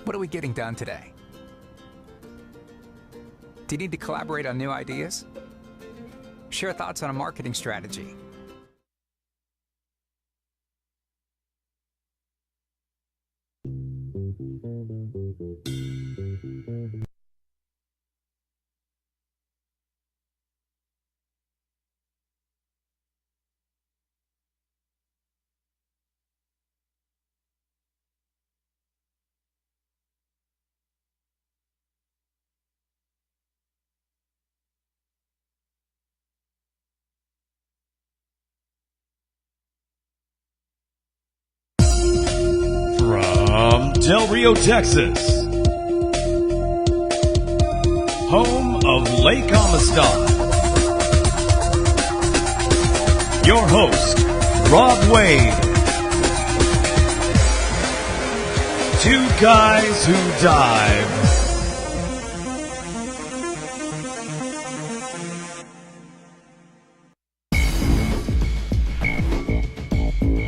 What are we getting done today? Do you need to collaborate on new ideas? Share thoughts on a marketing strategy. From Del Rio, Texas, home of Lake Amistad, your host, Rob Wade. Two guys who dive.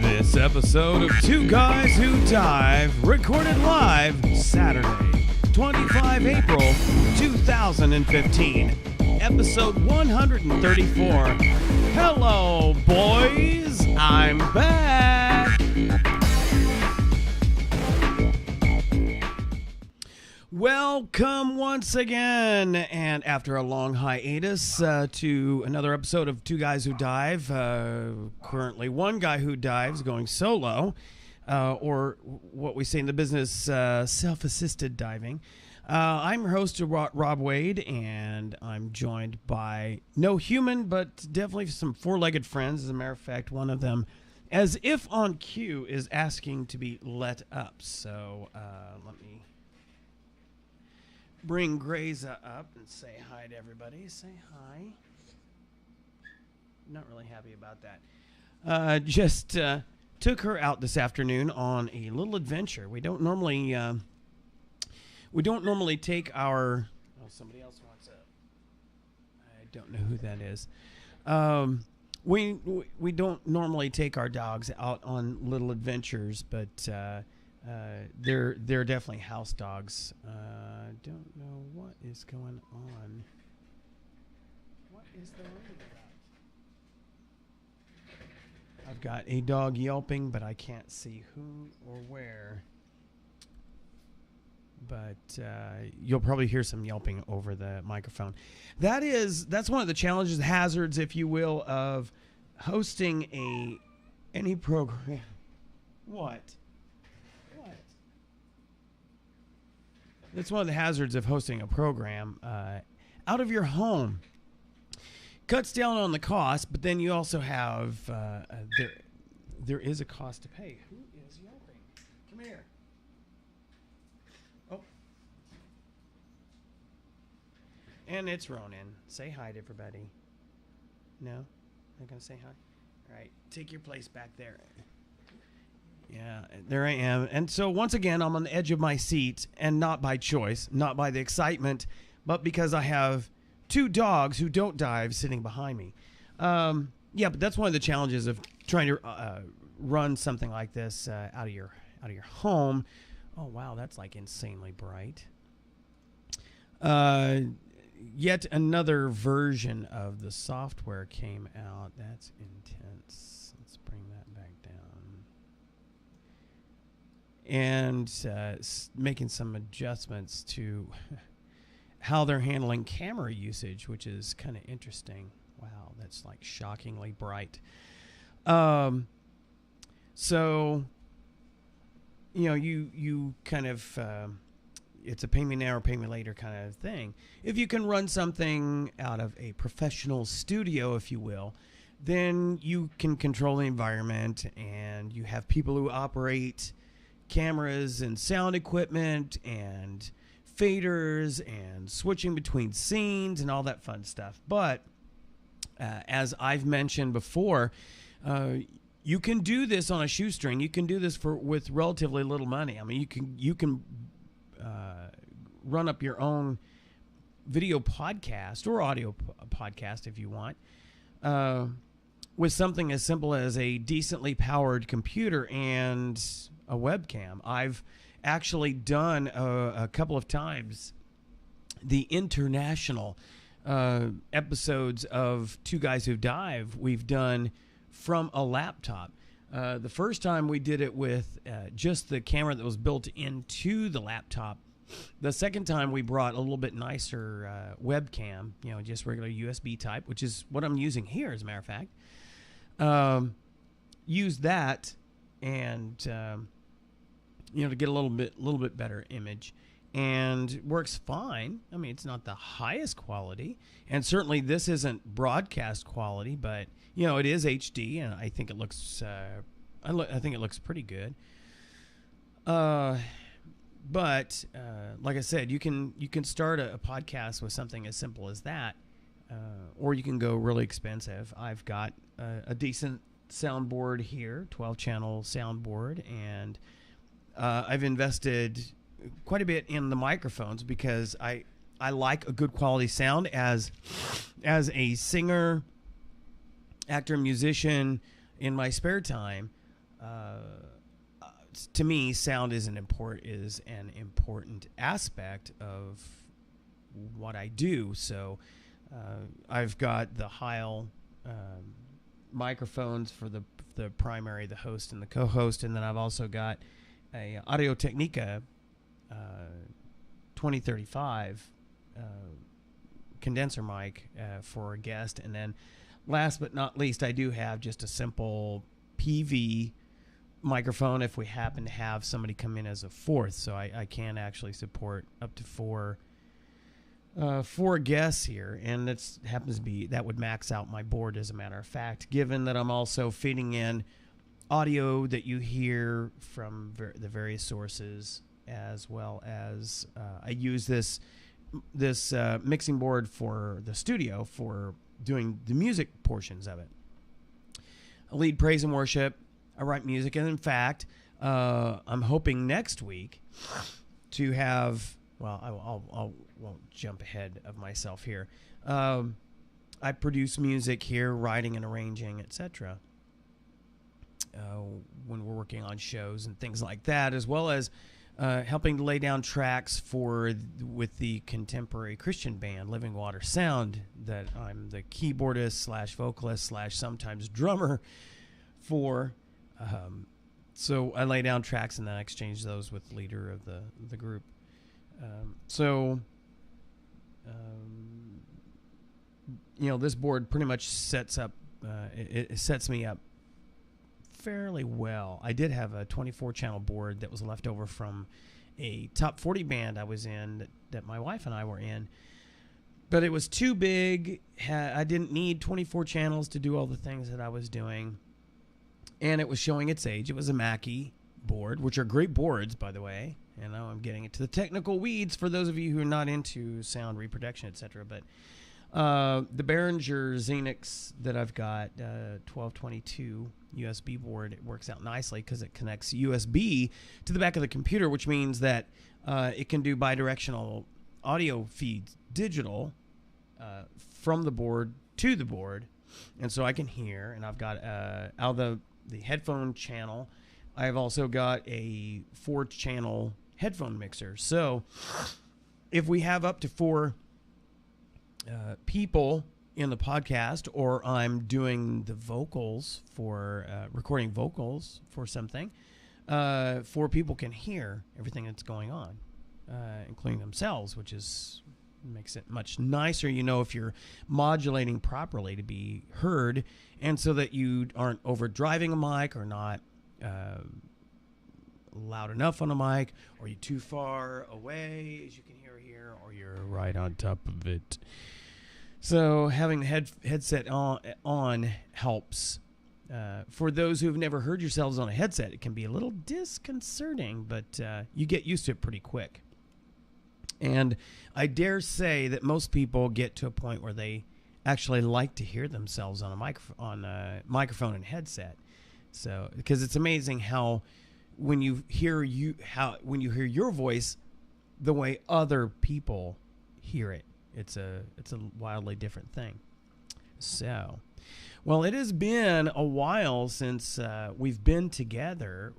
This episode of Two Guys Who Dive, recorded live Saturday, 25 April 2015, episode 134. Hello, boys, I'm back. Welcome once again, and after a long hiatus, to another episode of Two Guys Who Dive. Currently, one guy who dives going solo, or what we say in the business, self-assisted diving. I'm your host, Rob Wade, and I'm joined by no human, but definitely some four-legged friends. As a matter of fact, one of them, as if on cue, is asking to be let up. So let me bring Grayza up and say hi to everybody. Say hi. Not really happy about that. Just took her out this afternoon on a little adventure. We don't normally take our. Oh, somebody else wants a. I don't know who that is. We don't normally take our dogs out on little adventures, but they're definitely house dogs. Don't know what is going on. What is the rain about? I've got a dog yelping, but I can't see who or where. But you'll probably hear some yelping over the microphone. That's one of the challenges, hazards, if you will, of hosting any program. What? That's one of the hazards of hosting a program out of your home. Cuts down on the cost, but then you also have there is a cost to pay. Who is yelping? Come here. Oh. And it's Ronan. Say hi to everybody. No? Not going to say hi? All right. Take your place back there. Yeah, there I am. And so once again, I'm on the edge of my seat, and not by choice, not by the excitement, but because I have two dogs who don't dive sitting behind me. Yeah, but that's one of the challenges of trying to run something like this out of your home. Oh, wow, that's like insanely bright. Yet another version of the software came out. That's intense. Let's bring that back down. And making some adjustments to how they're handling camera usage, which is kind of interesting. Wow, that's like shockingly bright. So, you know, you kind of, it's a pay me now or pay me later kind of thing. If you can run something out of a professional studio, if you will, then you can control the environment, and you have people who operate cameras and sound equipment and faders and switching between scenes and all that fun stuff. But as I've mentioned before, you can do this on a shoestring. You can do this with relatively little money. I mean, you can run up your own video podcast or audio podcast if you want, with something as simple as a decently powered computer and a webcam. I've actually done a couple of times the international episodes of Two Guys Who Dive. We've done from a laptop. The first time we did it with just the camera that was built into the laptop. The second time we brought a little bit nicer webcam, just regular USB type, which is what I'm using here, as a matter of fact. Use that and to get a little bit better image, and works fine. I mean, it's not the highest quality, and certainly this isn't broadcast quality, but it is HD, and I think it looks I think it looks pretty good. But like I said, you can start a podcast with something as simple as that, or you can go really expensive. I've got a decent soundboard here, 12-channel soundboard, and I've invested quite a bit in the microphones because I like a good quality sound as a singer, actor, musician in my spare time. To me, sound is an important aspect of what I do. So I've got the Heil microphones for the primary, the host, and the co-host, and then I've also got a Audio-Technica 2035 condenser mic for a guest, and then last but not least, I do have just a simple PV microphone if we happen to have somebody come in as a fourth, so I can actually support up to four guests here, and that would max out my board, as a matter of fact, given that I'm also feeding in audio that you hear from the various sources, as well as I use this mixing board for the studio for doing the music portions of it. I lead praise and worship. I write music, and in fact, I'm hoping next week to have. Well, I won't jump ahead of myself here. I produce music here, writing and arranging, etc. When we're working on shows and things like that, as well as helping to lay down tracks with the contemporary Christian band Living Water Sound that I'm the keyboardist / vocalist / sometimes drummer for. So I lay down tracks and then I exchange those with the leader of the group. This board pretty much sets me up fairly well. I did have a 24-channel board that was left over from a top 40 band I was in that my wife and I were in, but it was too big. I didn't need 24 channels to do all the things that I was doing, and it was showing its age. It was a Mackie board, which are great boards, by the way. And now I'm getting into the technical weeds for those of you who are not into sound reproduction, etc. But the Behringer Xenix that I've got, 1222 USB board, it works out nicely because it connects USB to the back of the computer, which means that it can do bidirectional audio feeds, digital, from the board to the board. And so I can hear, and I've got out of the headphone channel, I've also got a 4-channel headphone mixer. So if we have up to 4 people in the podcast, or I'm doing the vocals for recording vocals for something, 4 people can hear everything that's going on, including themselves, which makes it much nicer, if you're modulating properly to be heard, and so that you aren't overdriving a mic or not loud enough on a mic, or you're too far away, as you can hear here, or you're right on top of it. So having the headset on helps. For those who've never heard yourselves on a headset, it can be a little disconcerting, but you get used to it pretty quick. And I dare say that most people get to a point where they actually like to hear themselves on a microphone and headset. So, because it's amazing how when you hear your voice, the way other people hear it, it's a wildly different thing. So, well, it has been a while since we've been together.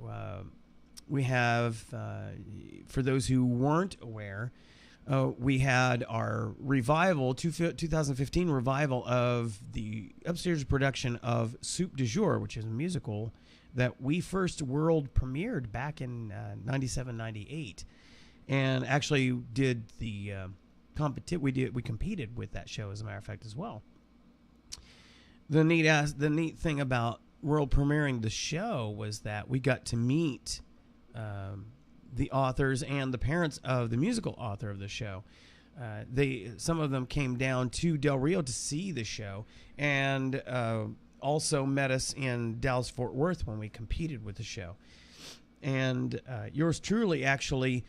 We have, for those who weren't aware, we had our revival, 2015 revival of the upstairs production of Soup de Jour, which is a musical that we first world premiered back in 97, 98. And actually did the we competed with that show, as a matter of fact, as well. The neat thing about world premiering the show was that we got to meet the authors and the parents of the musical author of the show. Some of them came down to Del Rio to see the show, and also met us in Dallas Fort Worth when we competed with the show. And yours truly actually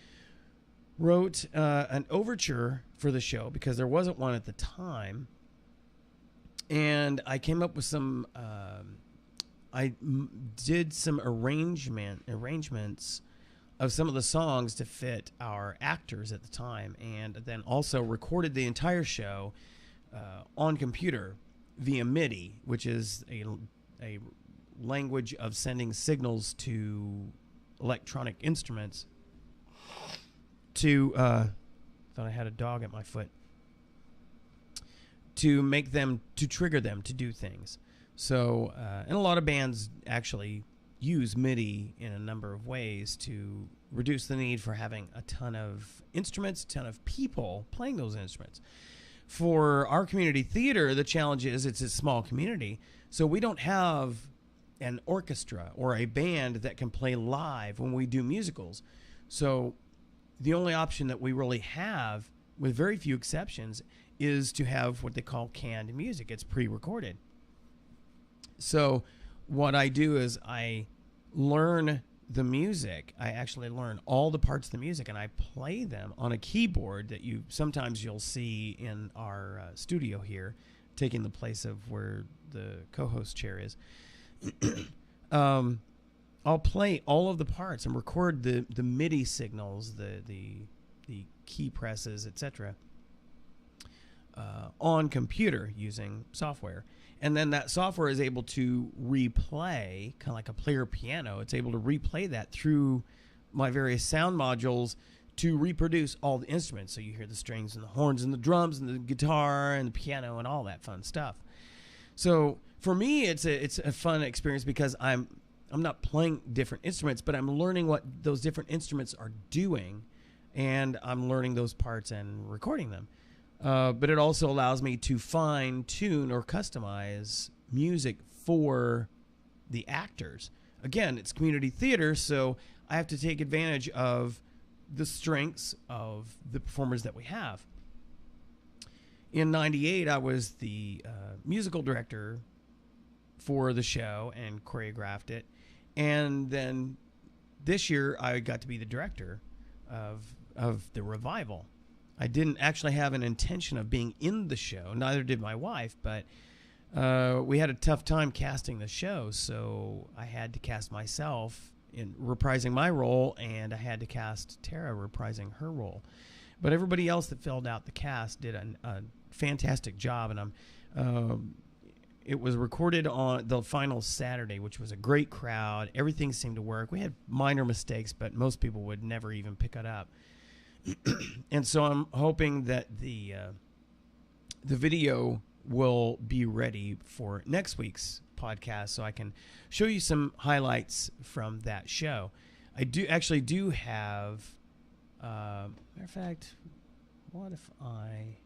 wrote an overture for the show, because there wasn't one at the time. And I came up with some, did some arrangements of some of the songs to fit our actors at the time, and then also recorded the entire show on computer via MIDI, which is a language of sending signals to electronic instruments. Thought I had a dog at my foot. To make them, to trigger them to do things. So, and a lot of bands actually use MIDI in a number of ways to reduce the need for having a ton of instruments, a ton of people playing those instruments. For our community theater, the challenge is it's a small community, so we don't have an orchestra or a band that can play live when we do musicals. So the only option that we really have, with very few exceptions, is to have what they call canned music. It's pre-recorded. So what I do is I learn the music. I actually learn all the parts of the music, and I play them on a keyboard that sometimes you'll see in our studio here, taking the place of where the co-host chair is. I'll play all of the parts and record the MIDI signals, the key presses, etc., on computer using software. And then that software is able to replay, kind of like a player piano. It's able to replay that through my various sound modules to reproduce all the instruments. So you hear the strings and the horns and the drums and the guitar and the piano and all that fun stuff. So for me, it's a fun experience, because I'm not playing different instruments, but I'm learning what those different instruments are doing, and I'm learning those parts and recording them. But it also allows me to fine-tune or customize music for the actors. Again, it's community theater, so I have to take advantage of the strengths of the performers that we have. In 98, I was the musical director for the show and choreographed it. And then this year, I got to be the director of the revival. I didn't actually have an intention of being in the show. Neither did my wife, but we had a tough time casting the show, so I had to cast myself in reprising my role, and I had to cast Tara reprising her role. But everybody else that filled out the cast did a fantastic job, and it was recorded on the final Saturday, which was a great crowd. Everything seemed to work. We had minor mistakes, but most people would never even pick it up. And so I'm hoping that the video will be ready for next week's podcast, so I can show you some highlights from that show. I do have, matter of fact, what if I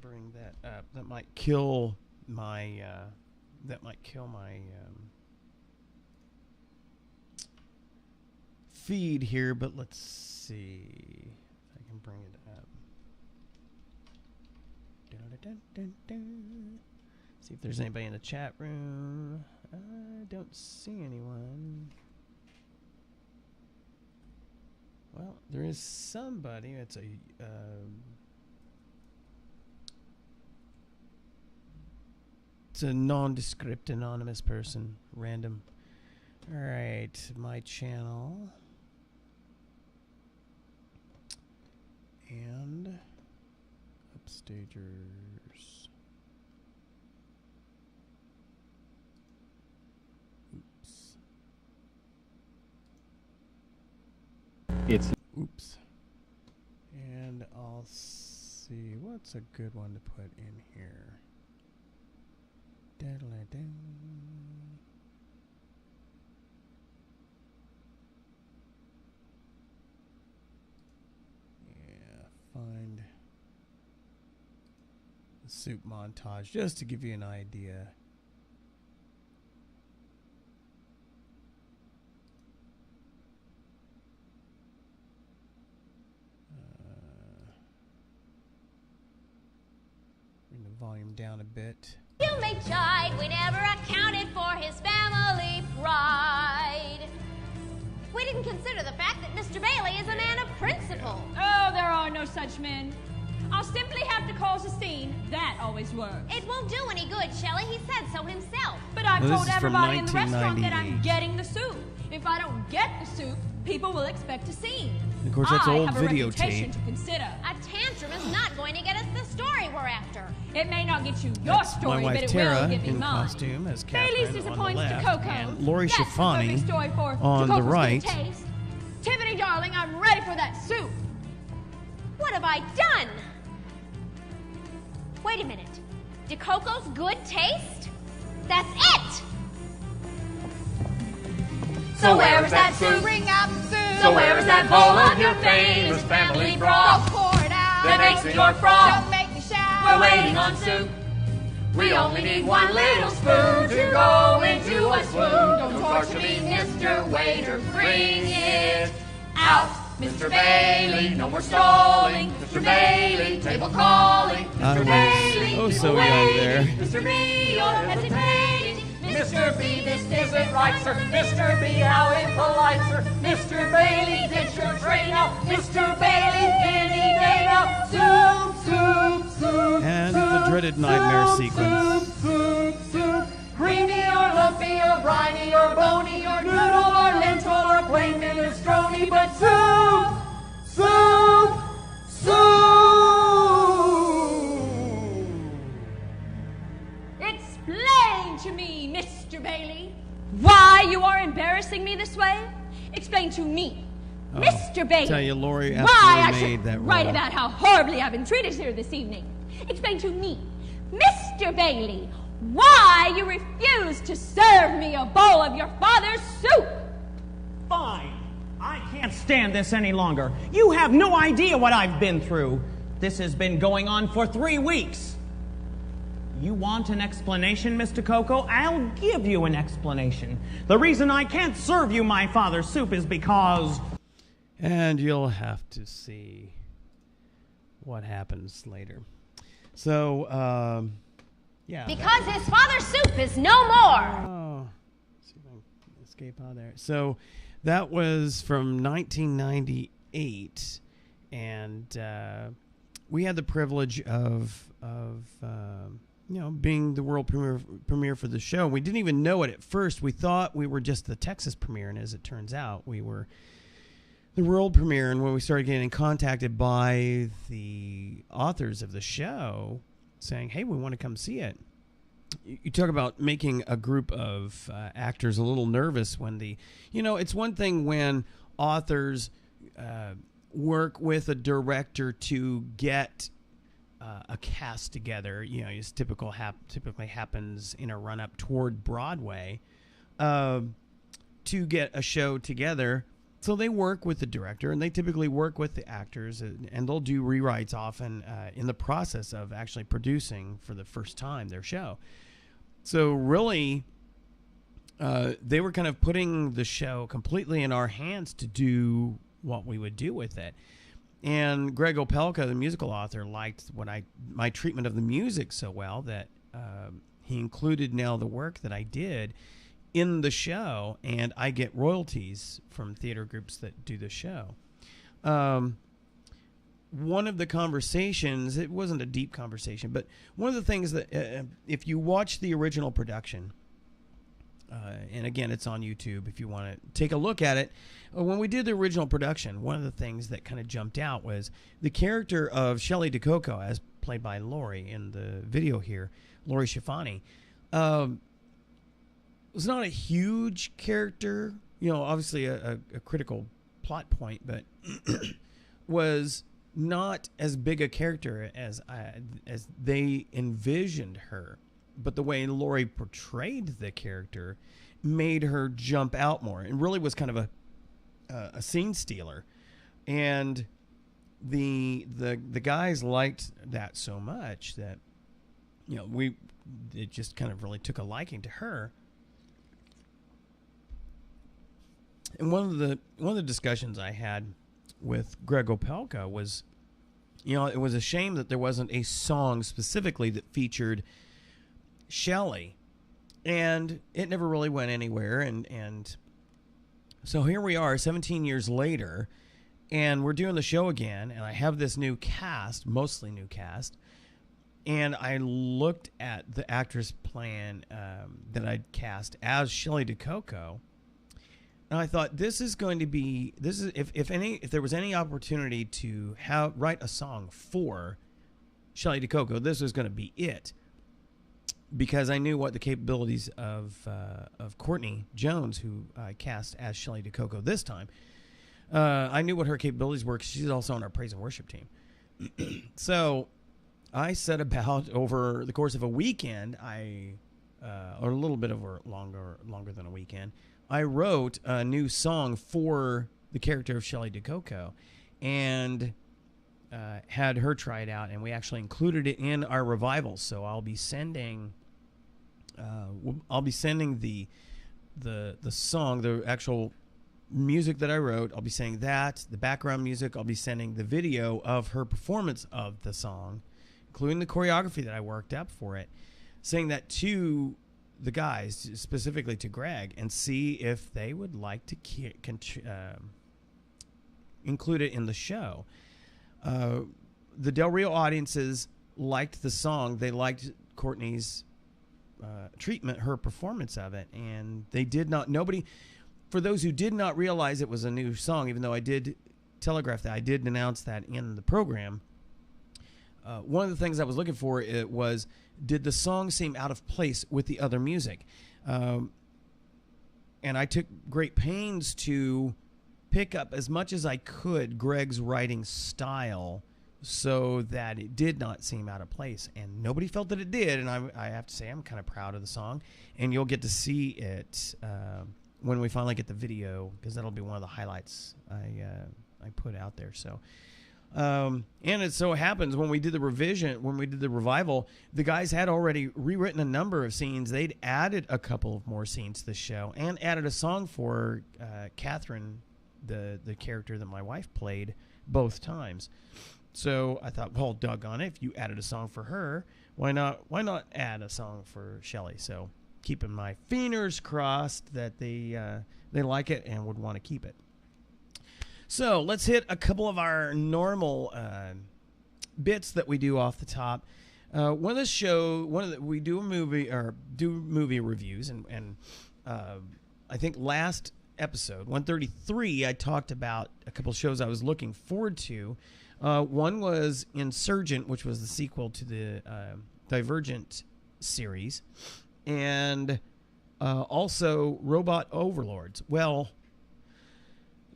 bring that up? That might kill my feed here, but let's see if I can bring it up. See if there's anybody in the chat room. I don't see anyone. Well, there is somebody. It's a nondescript anonymous person, random. All right, my channel. And Upstagers. Oops. Oops. And I'll see what's a good one to put in here. Daddle-a-ding. Yeah, find the soup montage just to give you an idea. Bring the volume down a bit. You may chide, we never accounted for his family pride. We didn't consider the fact that Mr. Bailey is a man of principle. Oh, there are no such men. I'll simply have to cause a scene. That always works. It won't do any good, Shelley. He said so himself. But I've Now, told this is from everybody in the restaurant that 1998. I'm getting the soup. If I don't get the soup, people will expect a scene. Of course, that's I old have a reputation videotape. to consider. A tantrum is not going to get us the story we're after. It may not get you your That's story, my wife but it Tara will get me in mine. costume as Bailey's Catherine on the disappoints left, to Coco. and Lori That's the Schifani perfect story for on to the Coco's right. good taste. Tiffany, darling, I'm ready for that soup. What have I done? Wait a minute. De Coco's good taste? That's it! So where is that soup? Bring out the soup. So where is that bowl of your famous family broth? Pour it out. That makes New York froth. Don't make me shout. We're waiting on soup. We only need one little spoon to go into a swoon. Don't torture me, Mr. Waiter, bring it out. Mr. Bailey, no more stalling. Mr. Bailey, table calling. I Mr. was Bailey, oh keep so away. young there. Mr. B, you're hesitating. Mr. B, this isn't right, sir. Mr. B, how impolite, sir. Mr. Bailey, ditch your tray now. Mr. Bailey, any day now. Soup, soup, soup. And soup, the dreaded nightmare soup, sequence. Soup, soup, soup. Creamy or lumpy or briny or bony or noodle or lentil or plain minestrone, but soup, soup, soup. Explain to me, Mr. Bailey, why you are embarrassing me this way. Explain to me, Mr. Bailey, tell you, Lori why absolutely I made should that write role. about how horribly I've been treated here this evening. Explain to me, Mr. Bailey, why you refuse to serve me a bowl of your father's soup. Fine. I can't stand this any longer. You have no idea what I've been through. This has been going on for 3 weeks. You want an explanation, Mr. Coco? I'll give you an explanation. The reason I can't serve you my father's soup is because... And you'll have to see what happens later. So, yeah. Because his father's soup is no more. Oh, let's see if I can escape out of there. So that was from 1998, and we had the privilege of being the world premiere for the show. We didn't even know it at first. We thought we were just the Texas premiere, and as it turns out, we were the world premiere. And when we started getting contacted by the authors of the show saying, hey, we want to come see it. You talk about making a group of actors a little nervous when it's one thing when authors work with a director to get a cast together. It's typically happens in a run up toward Broadway to get a show together. So they work with the director, and they typically work with the actors, and they'll do rewrites often in the process of actually producing for the first time their show. So really, they were kind of putting the show completely in our hands to do what we would do with it. And Greg Opelka, the musical author, liked my treatment of the music so well that he included now the work that I did in the show, and I get royalties from theater groups that do the show. One of the conversations, it wasn't a deep conversation, but one of the things that if you watch the original production, and again, it's on YouTube if you want to take a look at it. When we did the original production, one of the things that kind of jumped out was the character of Shelley DeCoco, as played by Lori in the video here, Lori Schifani, was not a huge character, obviously a critical plot point, but was not as big a character as they envisioned her. But the way Laurie portrayed the character made her jump out more, and really was kind of a scene stealer. And the guys liked that so much that, you know, it just kind of really took a liking to her. And one of the discussions I had with Greg Opelka was, you know, it was a shame that there wasn't a song specifically that featured Shelley, and it never really went anywhere. And so here we are 17 years later, and we're doing the show again, and I have this new cast, mostly new cast, and I looked at the actress playing that I'd cast as Shelley DeCoco, and I thought, if there was any opportunity to write a song for Shelley DeCoco, this was going to be it, because I knew what the capabilities of Courtney Jones, who I cast as Shelley DeCoco this time. I knew what her capabilities were, because she's also on our praise and worship team. So I set about, over the course of a weekend, or a little bit over longer than a weekend, I wrote a new song for the character of Shelley DeCoco, and had her try it out, and we actually included it in our revival. So I'll be sending the song, the actual music that I wrote. I'll be sending that, the background music. I'll be sending the video of her performance of the song, including the choreography that I worked up for it, saying that to the guys, specifically to Greg, and see if they would like to include it in the show. The Del Rio audiences liked the song. They liked Courtney's treatment, her performance of it, and they did not. For those who did not realize it was a new song, even though I did telegraph that, I did announce that in the program. One of the things I was looking for was, did the song seem out of place with the other music? And I took great pains to pick up as much as I could Greg's writing style so that it did not seem out of place. And nobody felt that it did, and I have to say I'm kind of proud of the song. And you'll get to see it when we finally get the video, because that'll be one of the highlights I put out there. So. And it so happens when we did the revival, the guys had already rewritten a number of scenes. They'd added a couple of more scenes to the show, and added a song for Catherine, the character that my wife played both times. So I thought, well, doggone it, if you added a song for her, why not add a song for Shelley? So keeping my fingers crossed that they like it and would want to keep it. So let's hit a couple of our normal bits that we do off the top. We do movie reviews, and I think last episode 133 I talked about a couple of shows I was looking forward to. One was Insurgent, which was the sequel to the Divergent series, and also Robot Overlords. Well,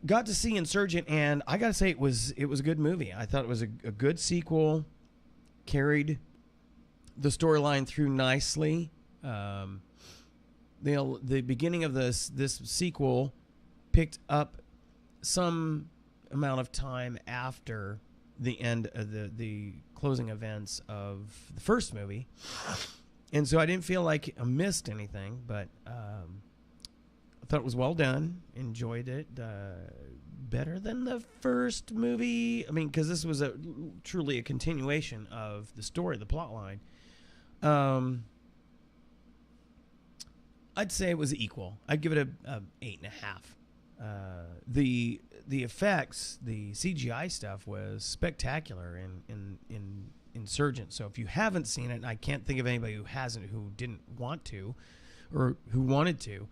got to see Insurgent, and I got to say it was a good movie. I thought it was a good sequel, carried the storyline through nicely. The beginning of this sequel picked up some amount of time after the end of the closing events of the first movie, and so I didn't feel like I missed anything, but I thought it was well done. Enjoyed it. Better than the first movie. I mean, because this was truly a continuation of the story, the plot line. I'd say it was equal. I'd give it a 8.5. The effects, the CGI stuff was spectacular in Insurgent. So if you haven't seen it, and I can't think of anybody who hasn't, who didn't want to, or who wanted to,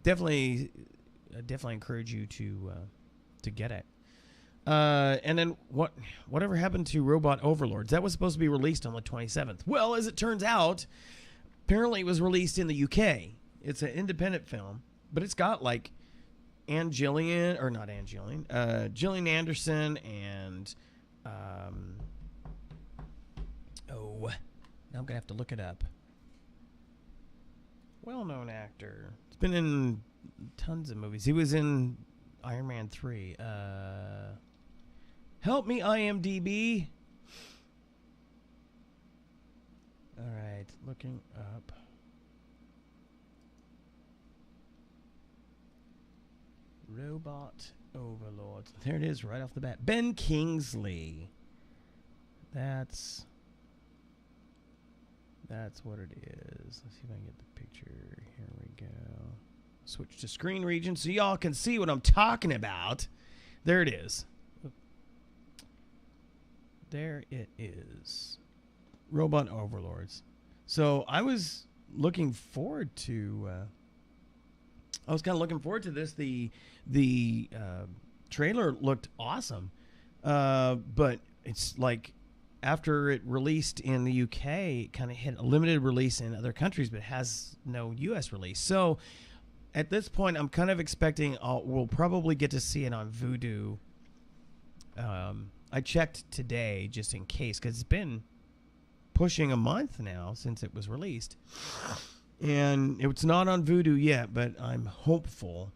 definitely encourage you to get it. And then whatever happened to Robot Overlords? That was supposed to be released on the 27th. Well, as it turns out, apparently it was released in the UK. It's an independent film, but it's got like Gillian Anderson and now I'm gonna have to look it up. Well-known actor. He's been in tons of movies. He was in Iron Man 3. Help me, IMDb. All right, looking up. Robot Overlords. There it is, right off the bat. Ben Kingsley. That's what it is. Let's see if I can get the picture. Here we go. Switch to screen region so y'all can see what I'm talking about. There it is. There it is. Robot Overlords. So I was looking forward to this. The trailer looked awesome. But it's like after it released in the UK, it kind of hit a limited release in other countries, but has no US release. So at this point, I'm kind of expecting we'll probably get to see it on Vudu. I checked today just in case, because it's been pushing a month now since it was released. And it's not on Vudu yet, but I'm hopeful.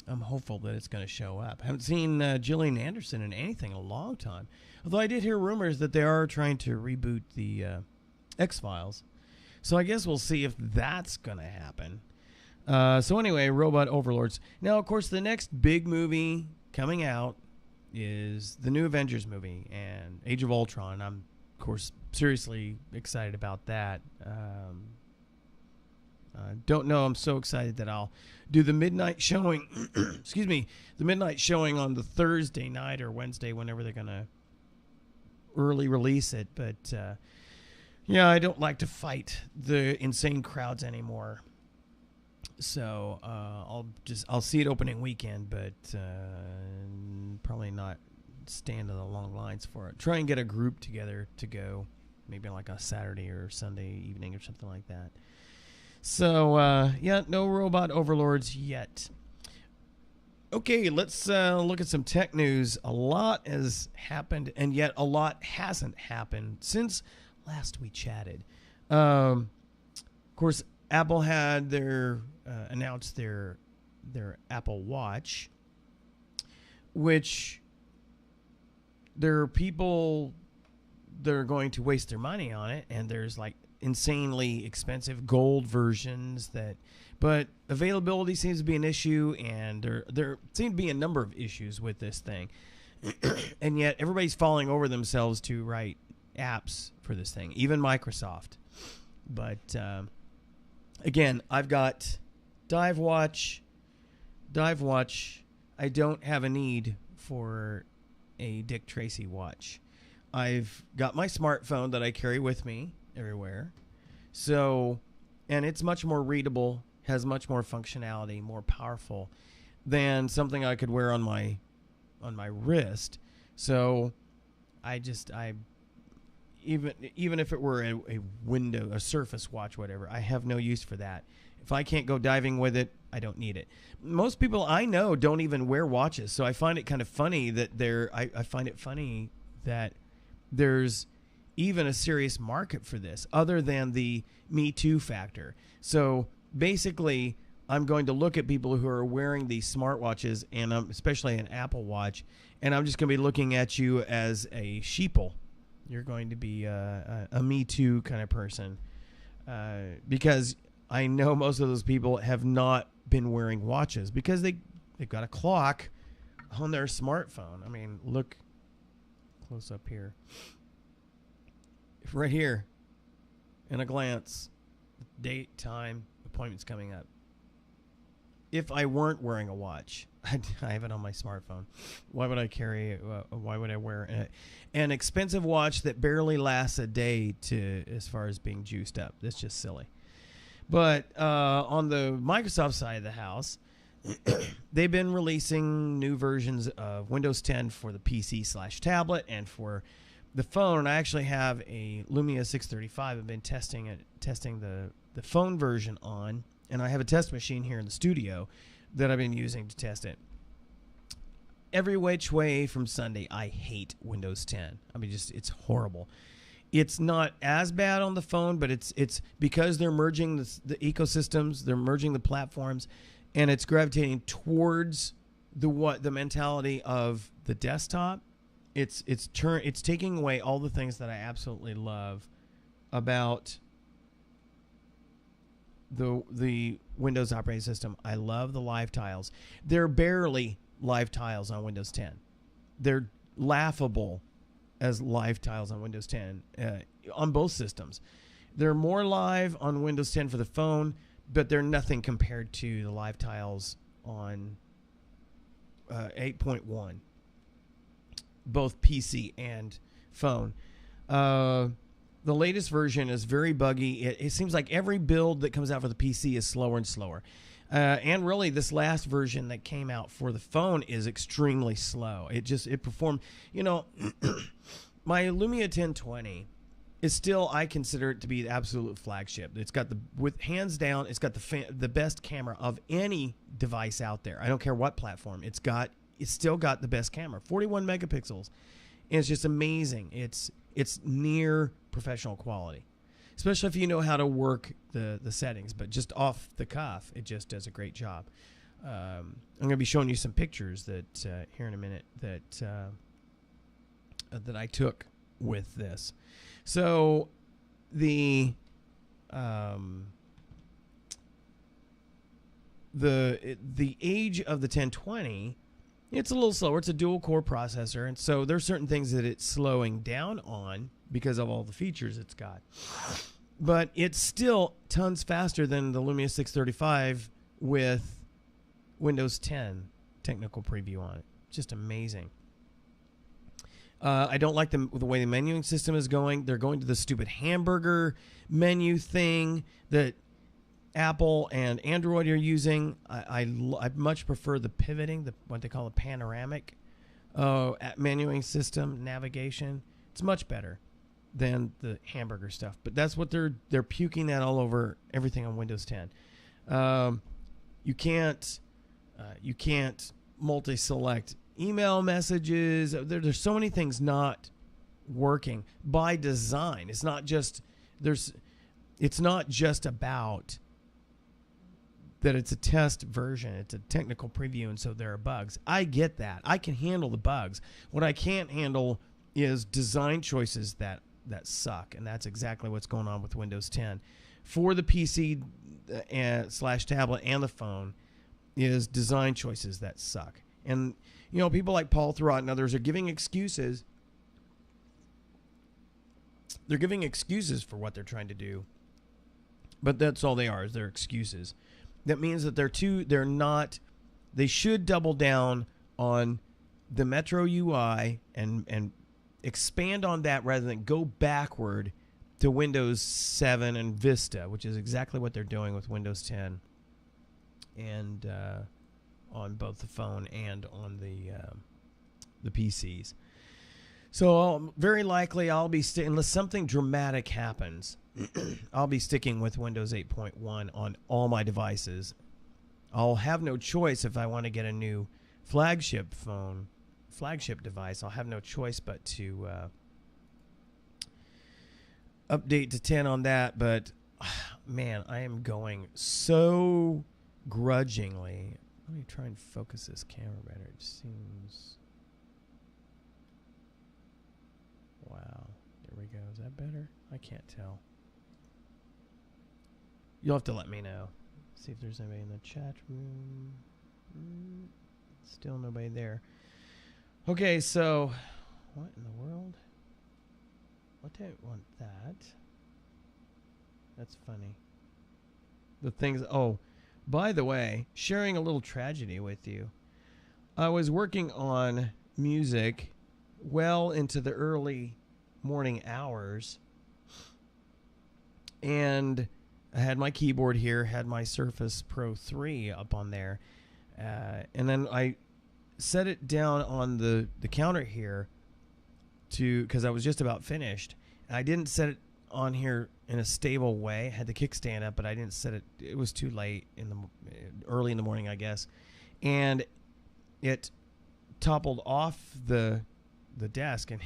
I'm hopeful that it's going to show up. I haven't seen Gillian Anderson in anything in a long time. Although I did hear rumors that they are trying to reboot the X-Files. So I guess we'll see if that's going to happen. So anyway, Robot Overlords. Now, of course, the next big movie coming out is the new Avengers movie and Age of Ultron. I'm, of course, seriously excited about that. Don't know. I'm so excited that I'll do the midnight showing. Excuse me, the midnight showing on the Thursday night or Wednesday, whenever they're gonna early release it. But yeah, I don't like to fight the insane crowds anymore. So I'll see it opening weekend, but probably not stand in the long lines for it. Try and get a group together to go, maybe like a Saturday or Sunday evening or something like that. So, yeah, no Robot Overlords yet. Okay, let's look at some tech news. A lot has happened, and yet a lot hasn't happened since last we chatted. Of course, Apple had announced their Apple Watch, which there are people that are going to waste their money on it, and there's like insanely expensive gold versions but availability seems to be an issue, and there seem to be a number of issues with this thing. And yet everybody's falling over themselves to write apps for this thing, even Microsoft. But again, I've got Dive Watch. I don't have a need for a Dick Tracy watch. I've got my smartphone that I carry with me everywhere. So, and it's much more readable, has much more functionality, more powerful than something I could wear on my wrist. So, even if it were a Surface watch, whatever, I have no use for that. If I can't go diving with it, I don't need it. Most people I know don't even wear watches, so I find it kind of funny that I find it funny that there's even a serious market for this, other than the Me Too factor. So basically, I'm going to look at people who are wearing these smartwatches, and especially an Apple Watch, and I'm just going to be looking at you as a sheeple. You're going to be a Me Too kind of person, because I know most of those people have not been wearing watches because they've got a clock on their smartphone. I mean, look close up here. Right here, in a glance, date, time, appointments coming up. If I weren't wearing a watch, I have it on my smartphone. Why would I carry? Why would I wear an expensive watch that barely lasts a day as far as being juiced up? That's just silly. But on the Microsoft side of the house, they've been releasing new versions of Windows 10 for the PC/tablet and for the phone. I actually have a Lumia 635. I've been testing the phone version on, and I have a test machine here in the studio that I've been using to test it. Every which way from Sunday, I hate Windows 10. I mean, just it's horrible. It's not as bad on the phone, but it's because they're merging the ecosystems, they're merging the platforms, and it's gravitating towards the mentality of the desktop. It's taking away all the things that I absolutely love about the Windows operating system. I love the live tiles. They're barely live tiles on Windows 10. They're laughable as live tiles on Windows 10 on both systems. They're more live on Windows 10 for the phone, but they're nothing compared to the live tiles on 8.1, both PC and phone. The latest version is very buggy. It seems like every build that comes out for the PC is slower and slower. And really, this last version that came out for the phone is extremely slow. It performed, my Lumia 1020 is still, I consider it to be the absolute flagship. It's got hands down, it's got the best camera of any device out there. I don't care what platform. It's still got the best camera, 41 megapixels. And it's just amazing. It's near professional quality, especially if you know how to work the settings. But just off the cuff, it just does a great job. I'm going to be showing you some pictures that here in a minute that I took with this. So the age of the 1020, it's a little slower. It's a dual core processor, and so there's certain things that it's slowing down on because of all the features it's got. But it's still tons faster than the Lumia 635 with Windows 10 technical preview on it. Just amazing. I don't like the way the menuing system is going. They're going to the stupid hamburger menu thing that Apple and Android are using. I much prefer the pivoting, what they call a panoramic menuing system, navigation. It's much better than the hamburger stuff. But that's what they're puking that all over everything on Windows 10. You can't multi-select email messages. There's so many things not working by design. It's not just about that it's a test version. It's a technical preview, and so there are bugs. I get that. I can handle the bugs. What I can't handle is design choices that suck, and that's exactly what's going on with Windows 10. For the PC / tablet and the phone is design choices that suck. And people like Paul Thurrott and others are giving excuses. They're giving excuses for what they're trying to do. But that's all they are, is they're excuses. That means that they should double down on the Metro UI and expand on that rather than go backward to Windows 7 and Vista, which is exactly what they're doing with Windows 10 and on both the phone and on the PCs. So very likely I'll be unless something dramatic happens, I'll be sticking with Windows 8.1 on all my devices. I'll have no choice if I want to get a new flagship device. I'll have no choice but to update to 10 on that. But man, I am going so grudgingly. Let me try and focus this camera better. It seems... Wow. There we go. Is that better? I can't tell. You'll have to let me know. See if there's anybody in the chat room. Still nobody there. Okay, so... What in the world? What do I want that? That's funny. The things... Oh... By the way, sharing a little tragedy with you. I was working on music well into the early morning hours. And I had my keyboard here, had my Surface Pro 3 up on there. And then I set it down on the counter here because I was just about finished. I didn't set it on here in a stable way. I had the kickstand up, but I didn't set it. It was too late early in the morning, I guess, and it toppled off the desk and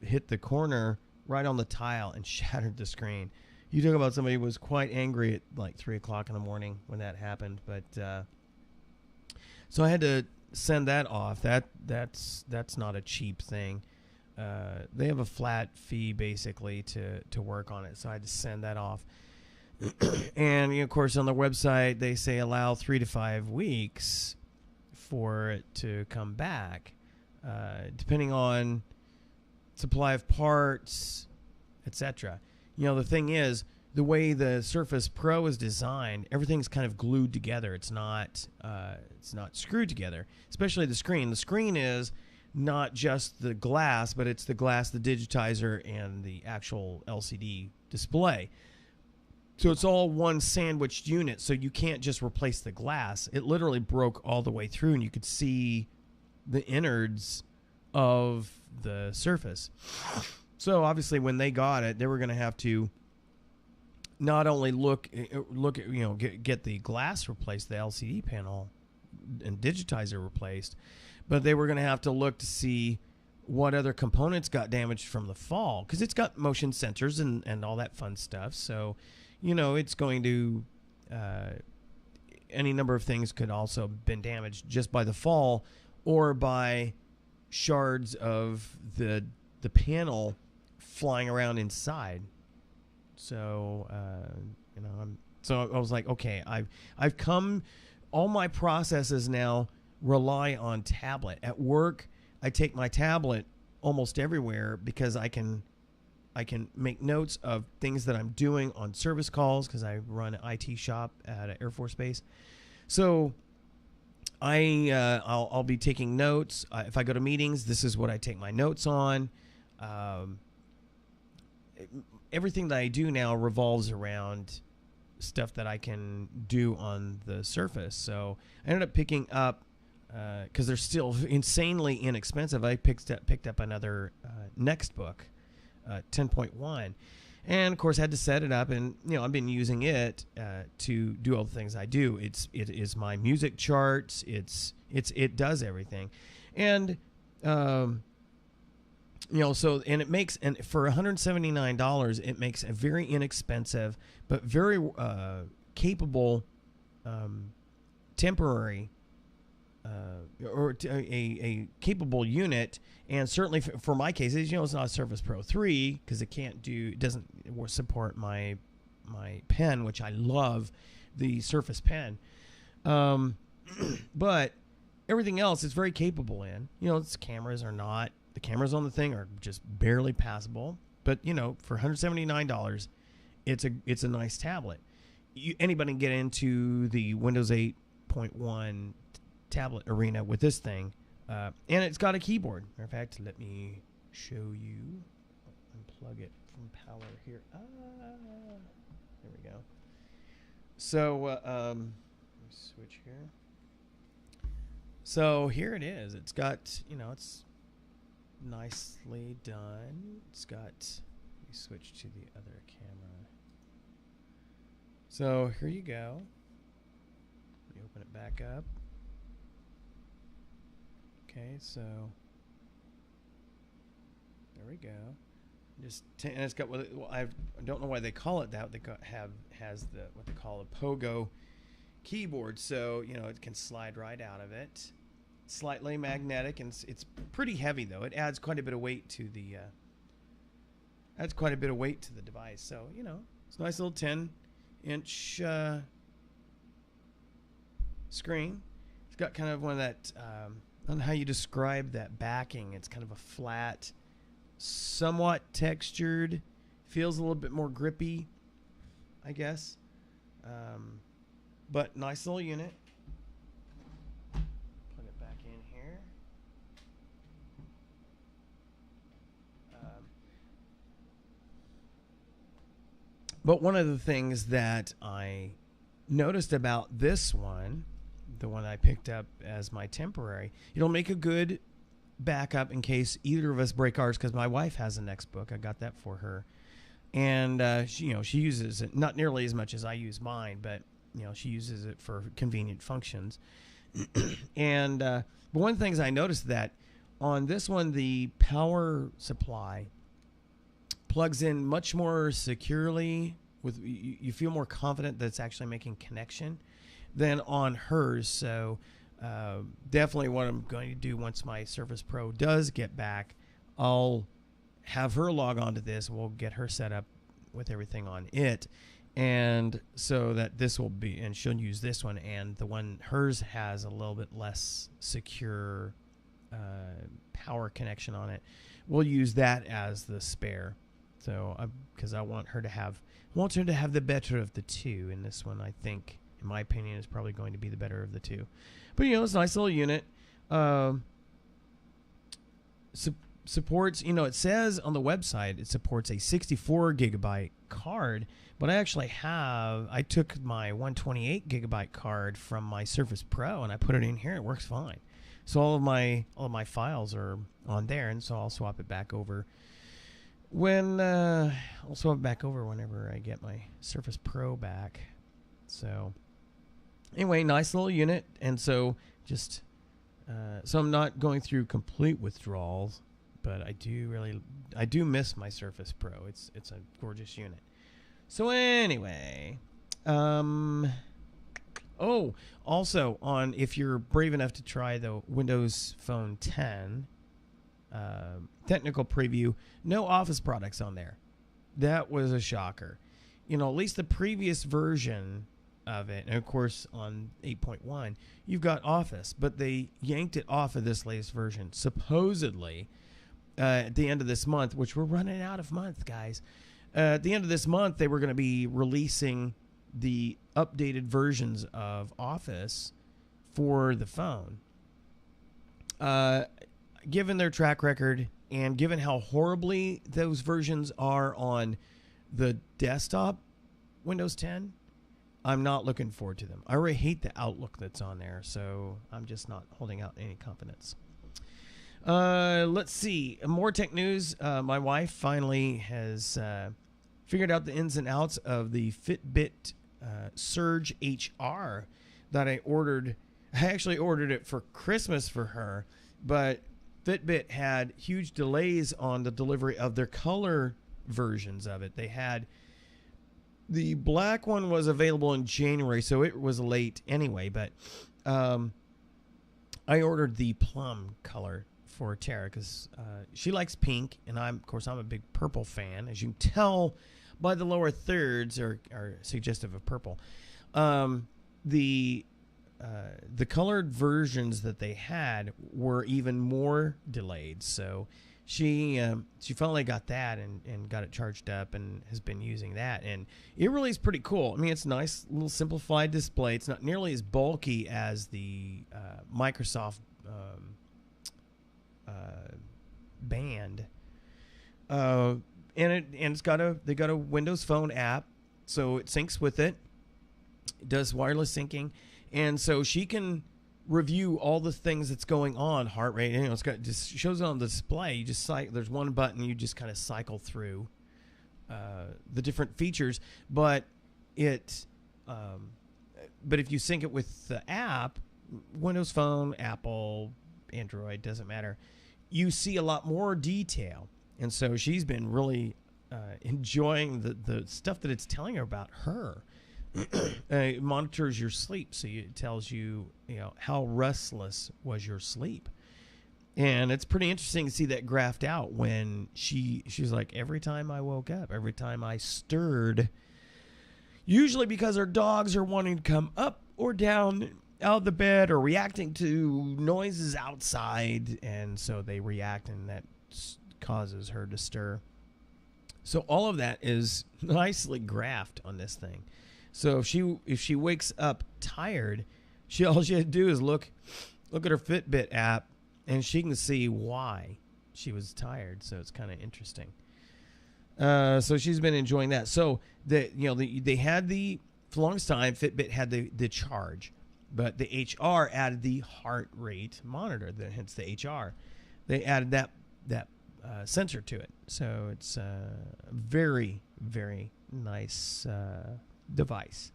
hit the corner right on the tile and shattered the screen. You talk about somebody who was quite angry at like 3 o'clock in the morning when that happened, but so I had to send that off. That's not a cheap thing. They have a flat fee basically to work on it, so I had to send that off. And of course, on the website they say allow 3 to 5 weeks for it to come back, depending on supply of parts, etc. The thing is, the way the Surface Pro is designed, everything's kind of glued together. It's not screwed together, especially the screen. The screen is not just the glass, but it's the glass, the digitizer, and the actual LCD display. So it's all one sandwiched unit, so you can't just replace the glass. It literally broke all the way through, and you could see the innards of the Surface. So obviously when they got it, they were going to have to not only look at, get the glass replaced, the LCD panel and digitizer replaced, but they were going to have to look to see what other components got damaged from the fall, because it's got motion sensors and all that fun stuff. So, it's going to, any number of things could also have been damaged just by the fall or by shards of the panel flying around inside. So so I was like, okay, I've come, all my processes now rely on tablet. At work, I take my tablet almost everywhere because I can make notes of things that I'm doing on service calls, because I run an IT shop at an Air Force base. So I'll be taking notes. If I go to meetings, this is what I take my notes on. Everything that I do now revolves around stuff that I can do on the Surface. So I ended up picking up, because they're still insanely inexpensive, I picked up another Nextbook 10.1. And of course I had to set it up, and I've been using it to do all the things I do. It is my music charts. It does everything. And so, and it makes, and for $179, it makes a very inexpensive but very capable temporary or a capable unit. And certainly for my case, it's not a Surface Pro 3, because it doesn't support my pen, which I love, the Surface Pen. But everything else is very capable in. Its cameras are not. The cameras on the thing are just barely passable, but for $179, it's a nice tablet. Anybody can get into the Windows 8.1 tablet arena with this thing, and it's got a keyboard. Matter of fact, let me show you. Unplug it from power here. There we go. So let me switch here. So here it is. It's got, it's nicely done. It's got, let me switch to the other camera. So here you go. Let me open it back up. Okay, so there we go. And it's got I don't know why they call it that. They has what they call a pogo keyboard, so it can slide right out of it. Slightly magnetic, and it's pretty heavy though. It adds quite a bit of weight to the device. So it's a nice little 10-inch screen. It's got kind of one of that. I don't know how you describe that backing. It's kind of a flat, somewhat textured. Feels a little bit more grippy, I guess. But nice little unit. But one of the things that I noticed about this one, the one I picked up as my temporary, it'll make a good backup in case either of us break ours, because my wife has a Nextbook. I got that for her. And she uses it not nearly as much as I use mine, but she uses it for convenient functions. And but one of the things I noticed that on this one, the power supply plugs in much more securely. You feel more confident that it's actually making connection than on hers. So definitely what I'm going to do once my Surface Pro does get back, I'll have her log on to this. We'll get her set up with everything on it. And so that this will be, and she'll use this one, and the one hers has a little bit less secure power connection on it. We'll use that as the spare. So because I want her to have the better of the two, and this one I think, in my opinion, is probably going to be the better of the two. But it's a nice little unit. Supports, it says on the website it supports a 64 gigabyte card, but I took my 128 gigabyte card from my Surface Pro and I put it in here. It works fine. So all of my files are on there, and so I'll swap it back over whenever I get my Surface Pro back. So anyway, nice little unit, and so just so I'm not going through complete withdrawals, but I do miss my Surface Pro. It's a gorgeous unit. So anyway, also if you're brave enough to try the Windows Phone 10 technical preview, no Office products on there. That was a shocker. At least the previous version of it, and of course on 8.1 you've got Office, but they yanked it off of this latest version supposedly at the end of this month, which we're running out of month, guys. At the end of this month they were going to be releasing the updated versions of Office for the phone. Given their track record and given how horribly those versions are on the desktop Windows 10, I'm not looking forward to them. I already hate the Outlook that's on there, so I'm just not holding out any confidence. Let's see. More tech news. My wife finally has figured out the ins and outs of the Fitbit Surge HR that I ordered. I actually ordered it for Christmas for her, but Fitbit had huge delays on the delivery of their color versions of it. They had the black one was available in January, so it was late anyway, but I ordered the plum color for Tara because she likes pink, and I'm a big purple fan, as you can tell by the lower thirds are suggestive of purple. The colored versions that they had were even more delayed, so she finally got that and got it charged up and has been using that, and it really is pretty cool. I mean, it's a nice little simplified display. It's not nearly as bulky as the Microsoft Band, and it's got a Windows Phone app, so it syncs with it. It does wireless syncing, and so she can review all the things that's going on, heart rate. It's got just shows it on the display. You just there's one button. You just kind of cycle through the different features, but if you sync it with the app, Windows Phone, Apple, Android, doesn't matter, you see a lot more detail. And so she's been really enjoying the stuff that it's telling her about her. It monitors your sleep, so it tells you, how restless was your sleep. And it's pretty interesting to see that graphed out when she's like, every time I woke up, every time I stirred, usually because her dogs are wanting to come up or down out of the bed or reacting to noises outside, and so they react, and that causes her to stir. So all of that is nicely graphed on this thing. So if she wakes up tired, all she had to do is look at her Fitbit app, and she can see why she was tired. So it's kind of interesting. So she's been enjoying that. So they had the, for the longest time, Fitbit had the charge, but the HR added the heart rate monitor. Hence the HR. They added that sensor to it. So it's a very, very nice device.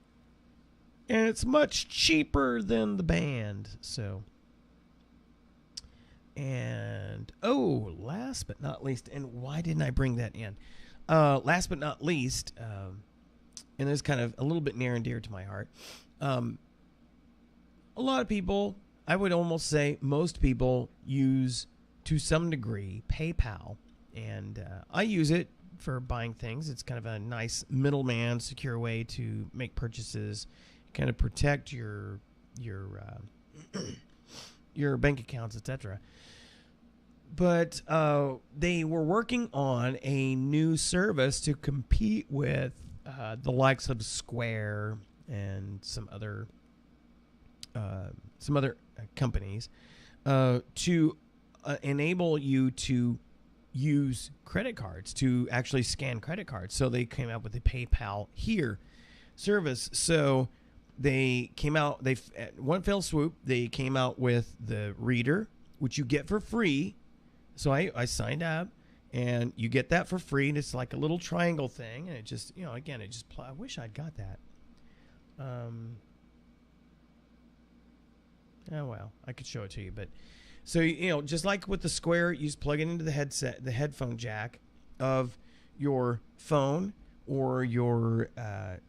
And it's much cheaper than the band. So, and last but not least, and why didn't I bring that in? Last but not least, and this is kind of a little bit near and dear to my heart. A lot of people, I would almost say most people, use to some degree PayPal, and I use it for buying things. It's kind of a nice middleman, secure way to make purchases, kind of protect your your bank accounts, etc. But they were working on a new service to compete with the likes of Square and some other companies to enable you to use credit cards, to actually scan credit cards. So they came out with the PayPal Here service. So they came out, at one fell swoop, they came out with the reader, which you get for free. So I signed up, and you get that for free, and it's like a little triangle thing, and it just, again, I wish I'd got that. Oh, well, I could show it to you, but so, just like with the Square, you just plug it into the headphone jack of your phone or your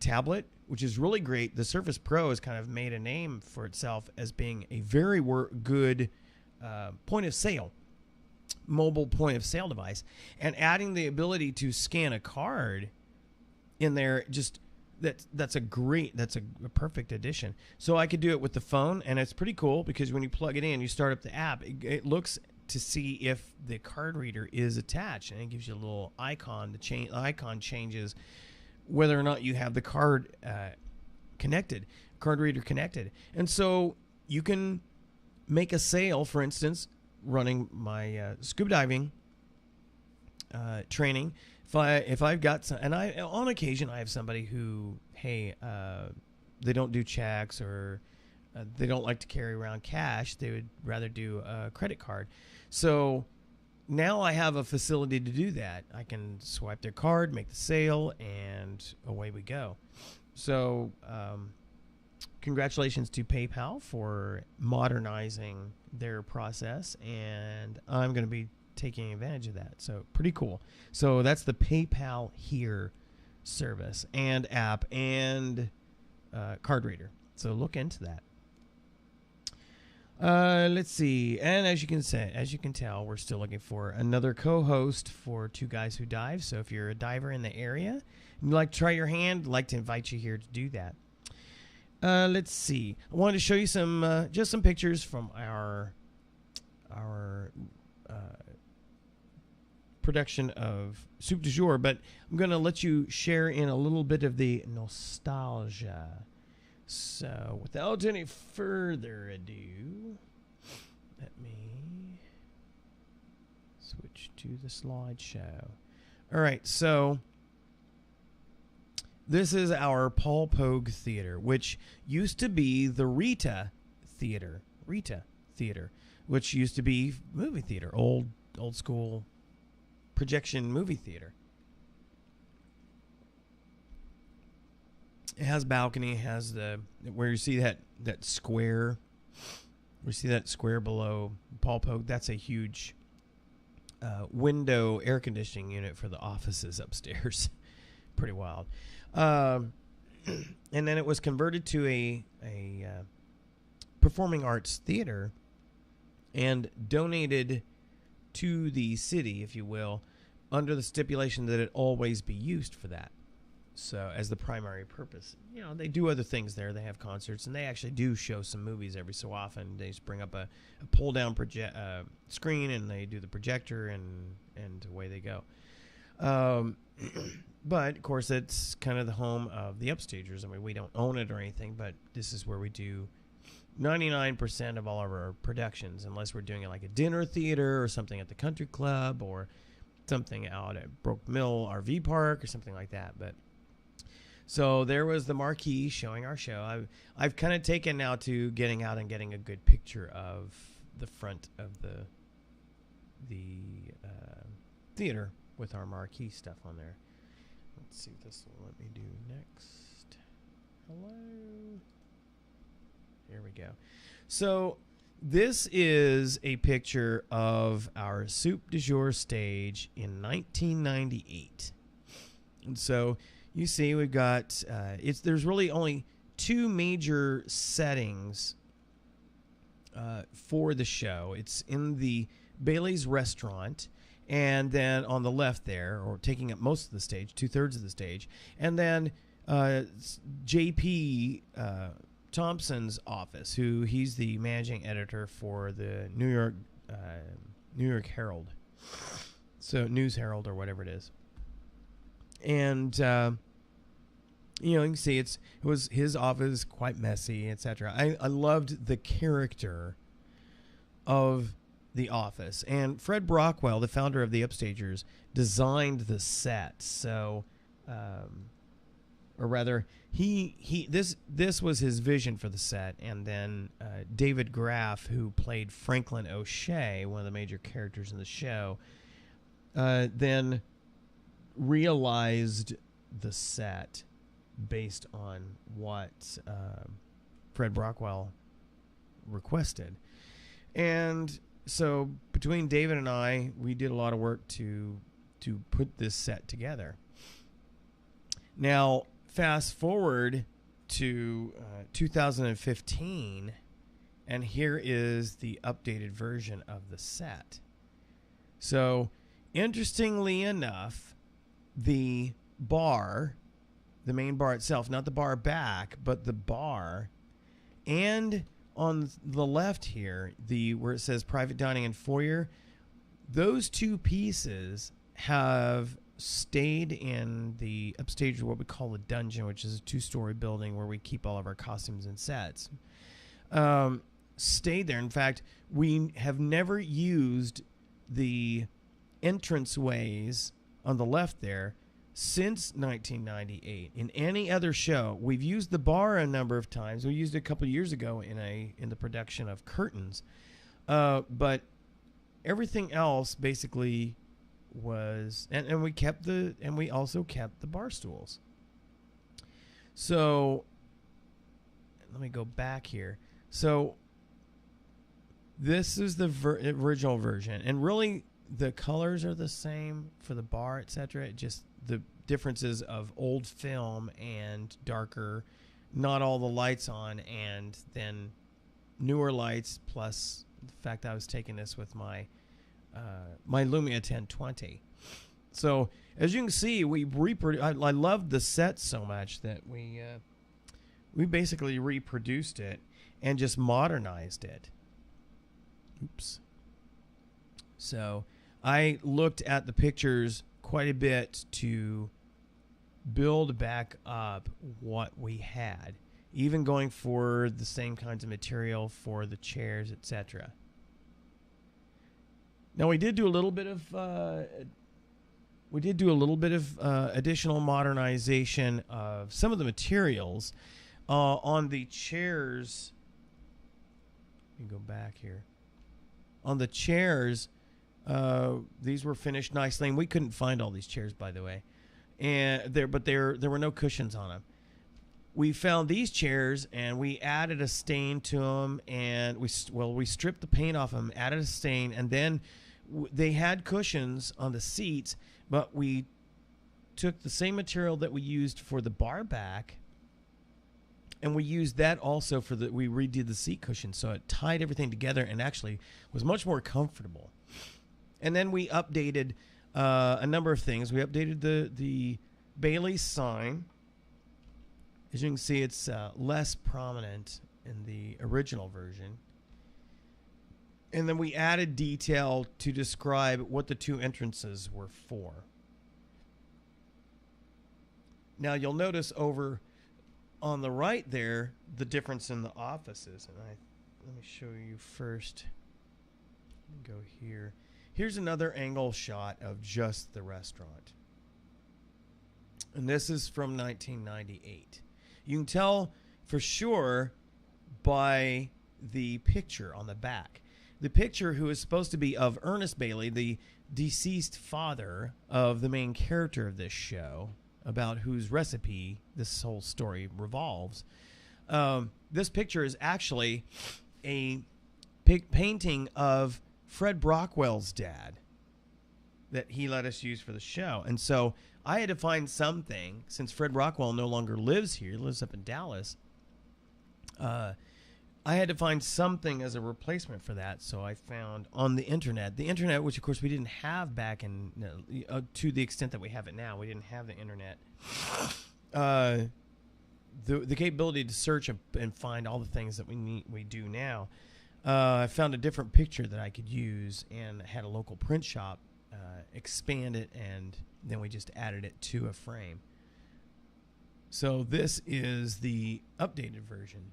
tablet, which is really great. The Surface Pro has kind of made a name for itself as being a very good mobile point of sale device, and adding the ability to scan a card in there, just that's a perfect addition. So I could do it with the phone, and it's pretty cool because when you plug it in, you start up the app, it looks to see if the card reader is attached, and it gives you a little icon. The icon changes whether or not you have the card reader connected. And so you can make a sale, for instance, running my scuba diving training. If I've got some, and on occasion I have somebody who, they don't do checks, or they don't like to carry around cash. They would rather do a credit card. So now I have a facility to do that. I can swipe their card, make the sale, and away we go. So congratulations to PayPal for modernizing their process, and I'm going to be taking advantage of that. So pretty cool. So that's the PayPal Here service and app and card reader. So look into that. Let's see. And as you can tell, we're still looking for another co-host for Two Guys Who Dive. So if you're a diver in the area and you'd like to try your hand, I'd like to invite you here to do that. Let's see. I wanted to show you some pictures from our production of Soup du Jour, but I'm going to let you share in a little bit of the nostalgia. So without any further ado, let me switch to the slideshow. All right, so this is our Paul Pogue Theater, which used to be the Rita Theater, which used to be movie theater, old school projection movie theater. It has balcony, it has where you see that square. We see that square below Paul Pogue. That's a huge window air conditioning unit for the offices upstairs. Pretty wild. And then it was converted to a performing arts theater and donated to the city, if you will, under the stipulation that it always be used for that. So as the primary purpose. They do other things there. They have concerts, and they actually do show some movies every so often. They just bring up a pull-down screen, and they do the projector, and away they go. But, of course, it's kind of the home of the Upstagers. I mean, we don't own it or anything, but this is where we do 99% of all of our productions, unless we're doing it like a dinner theater or something at the country club or something out at Broke Mill RV Park or something like that. But so there was the marquee showing our show. I've kind of taken now to getting out and getting a good picture of the front of the theater with our marquee stuff on there. Let's see what this will let me do next. Hello. Here we go. So this is a picture of our Soup du Jour stage in 1998. And so you see we've got, there's really only two major settings for the show. It's in the Bailey's restaurant, and then on the left there, or taking up most of the stage, 2/3 of the stage, and then J.P. Thompson's office, who he's the managing editor for the New York Herald, so News Herald or whatever it is, and you can see it was his office, quite messy, etc. I loved the character of the office, and Fred Brockwell, the founder of the Upstagers, designed the set. So, or rather, this was his vision for the set, and then David Graff, who played Franklin O'Shea, one of the major characters in the show, then realized the set based on what Fred Brockwell requested. And so between David and I, we did a lot of work to put this set together. Now, fast forward to 2015, and here is the updated version of the set. So, interestingly enough, the bar, the main bar itself, not the bar back, but the bar, and on the left here, where it says private dining and foyer, those two pieces have stayed in the upstage, what we call the dungeon, which is a 2-story building where we keep all of our costumes and sets. Stayed there. In fact, we have never used the entranceways on the left there since 1998 in any other show. We've used the bar a number of times. We used it a couple of years ago in the production of Curtains, but everything else basically was, and we also kept the bar stools. So let me go back here. So this is the original version, and really the colors are the same for the bar, etc. Just the differences of old film and darker, not all the lights on, and then newer lights, plus the fact that I was taking this with my Lumia 1020. So as you can see, I loved the set so much that we basically reproduced it and just modernized it. Oops. So I looked at the pictures quite a bit to build back up what we had, even going for the same kinds of material for the chairs, etc. Now we did do a little bit of additional modernization of some of the materials on the chairs. Let me go back here. On the chairs, these were finished nicely, and we couldn't find all these chairs, by the way, and there were no cushions on them. We found these chairs, and we added a stain to them, and we stripped the paint off them, added a stain, and then they had cushions on the seats, but we took the same material that we used for the bar back, and we used that also we redid the seat cushion, so it tied everything together and actually was much more comfortable. And then we updated a number of things. We updated the Bailey sign. As you can see, it's less prominent in the original version. And then we added detail to describe what the two entrances were for. Now you'll notice over on the right there the difference in the offices. And let me show you first. Go here. Here's another angle shot of just the restaurant. And this is from 1998. You can tell for sure by the picture on the back. The picture, who is supposed to be of Ernest Bailey, deceased father of the main character of this show, about whose recipe this whole story revolves. This picture is actually a painting of Fred Brockwell's dad that he let us use for the show. And so I had to find something, since Fred Brockwell no longer lives here, he lives up in Dallas. I had to find something as a replacement for that, so I found on the internet, which of course we didn't have back in, to the extent that we have it now. We didn't have the internet. The capability to search and find all the things that we do now. I found a different picture that I could use, and had a local print shop expand it, and then we just added it to a frame. So this is the updated version.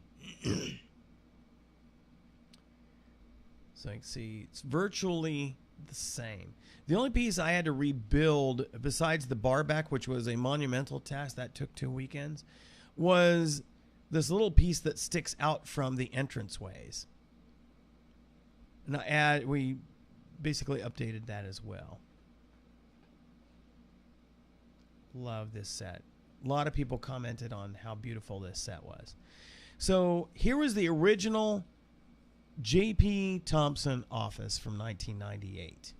So you can see it's virtually the same. The only piece I had to rebuild, besides the bar back, which was a monumental task that took 2 weekends, was this little piece that sticks out from the entranceways. And we basically updated that as well. Love this set. A lot of people commented on how beautiful this set was. So here was the original J.P. Thompson office from 1998.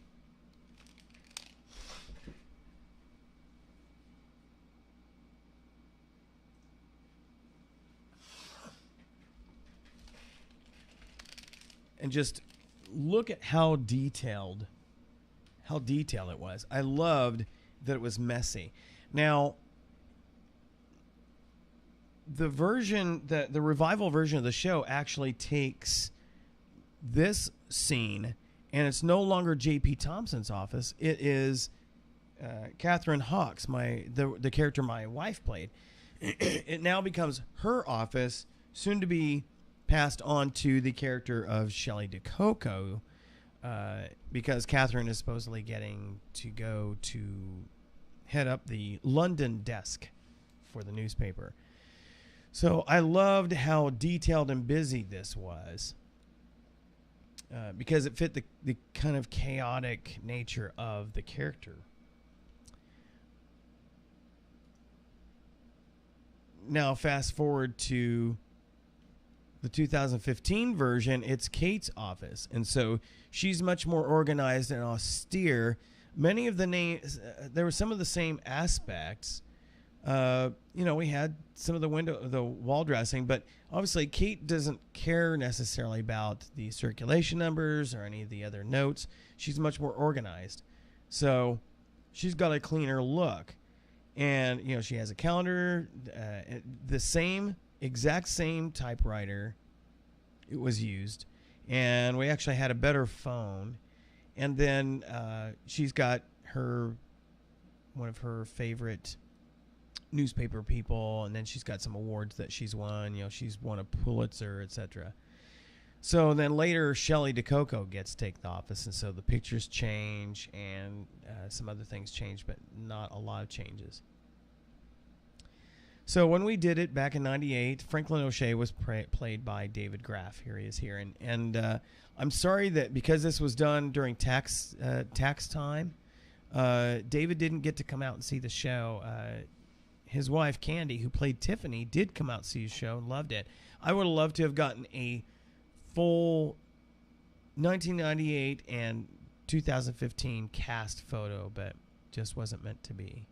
And just look at how detailed it was. I loved that it was messy. Now, the revival version of the show actually takes this scene, and it's no longer J.P. Thompson's office. It is Catherine Hawks, the character my wife played. It now becomes her office, soon to be passed on to the character of Shelley DeCoco, because Catherine is supposedly getting to go to head up the London desk for the newspaper. So I loved how detailed and busy this was, because it fit the kind of chaotic nature of the character. Now fast forward to the 2015 version, it's Kate's office. And so she's much more organized and austere. Many of the names, there were some of the same aspects. We had some of the wall dressing, but obviously Kate doesn't care necessarily about the circulation numbers or any of the other notes. She's much more organized. So she's got a cleaner look. And, she has a calendar, the exact same typewriter it was used. And we actually had a better phone. And then she's got one of her favorite newspaper people, and then she's got some awards that she's won. She's won a Pulitzer, etc. So then later, Shelley DeCoco gets to take the office, and so the pictures change, and some other things change, but not a lot of changes. So when we did it back in '98, Franklin O'Shea was played by David Graff. Here he is here, and I'm sorry that because this was done during tax time, David didn't get to come out and see the show. His wife Candy, who played Tiffany, did come out and see the show and loved it. I would have loved to have gotten a full 1998 and 2015 cast photo, but just wasn't meant to be.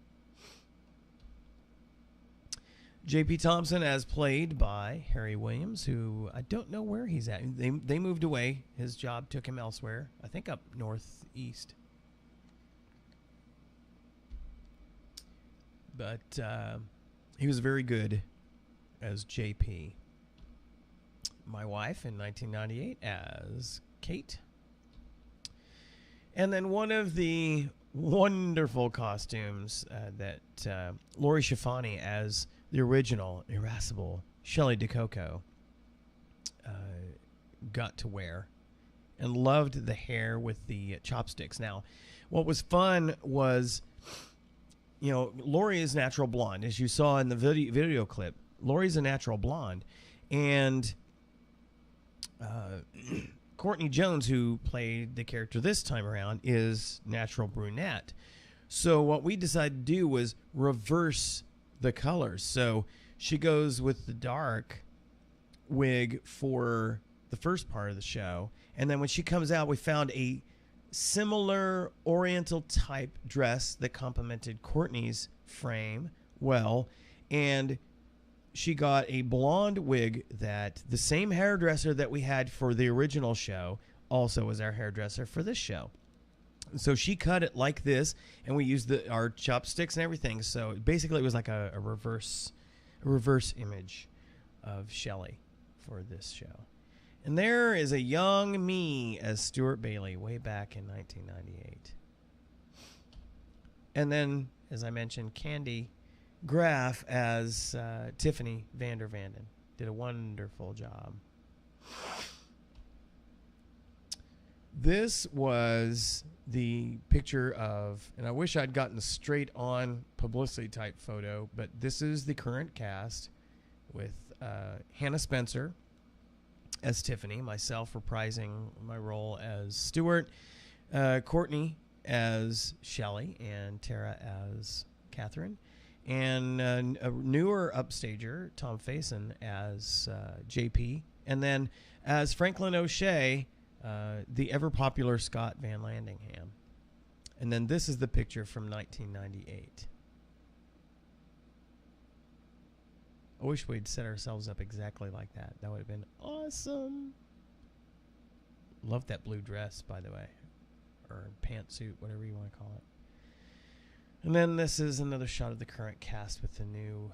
J.P. Thompson, as played by Harry Williams, who I don't know where he's at. They moved away. His job took him elsewhere, I think up northeast. But he was very good as J.P. My wife in 1998 as Kate. And then one of the wonderful costumes that Lori Schifani as the original irascible Shelley DeCoco got to wear, and loved the hair with the chopsticks. Now, what was fun was, Lori is natural blonde, as you saw in the video clip. Lori's a natural blonde, and of Courtney Jones, who played the character this time around, is natural brunette. So what we decided to do was reverse the colors. So she goes with the dark wig for the first part of the show. And then when she comes out, we found a similar oriental type dress that complemented Courtney's frame well. And she got a blonde wig that the same hairdresser that we had for the original show also was our hairdresser for this show. So she cut it like this, and we used our chopsticks and everything. So basically, it was like a reverse image of Shelley for this show. And there is a young me as Stuart Bailey way back in 1998. And then, as I mentioned, Candy Graff as Tiffany Vander Vanden did a wonderful job. This was the picture of, and I wish I'd gotten a straight on publicity type photo, but this is the current cast with Hannah Spencer as Tiffany, myself reprising my role as Stuart, Courtney as Shelley, and Tara as Catherine, and a newer upstager, Tom Faison, as JP, and then as Franklin O'Shea, the ever-popular Scott Van Landingham. And then this is the picture from 1998. I wish we'd set ourselves up exactly like that. That would have been awesome. Love that blue dress, by the way. Or pantsuit, whatever you want to call it. And then this is another shot of the current cast with the new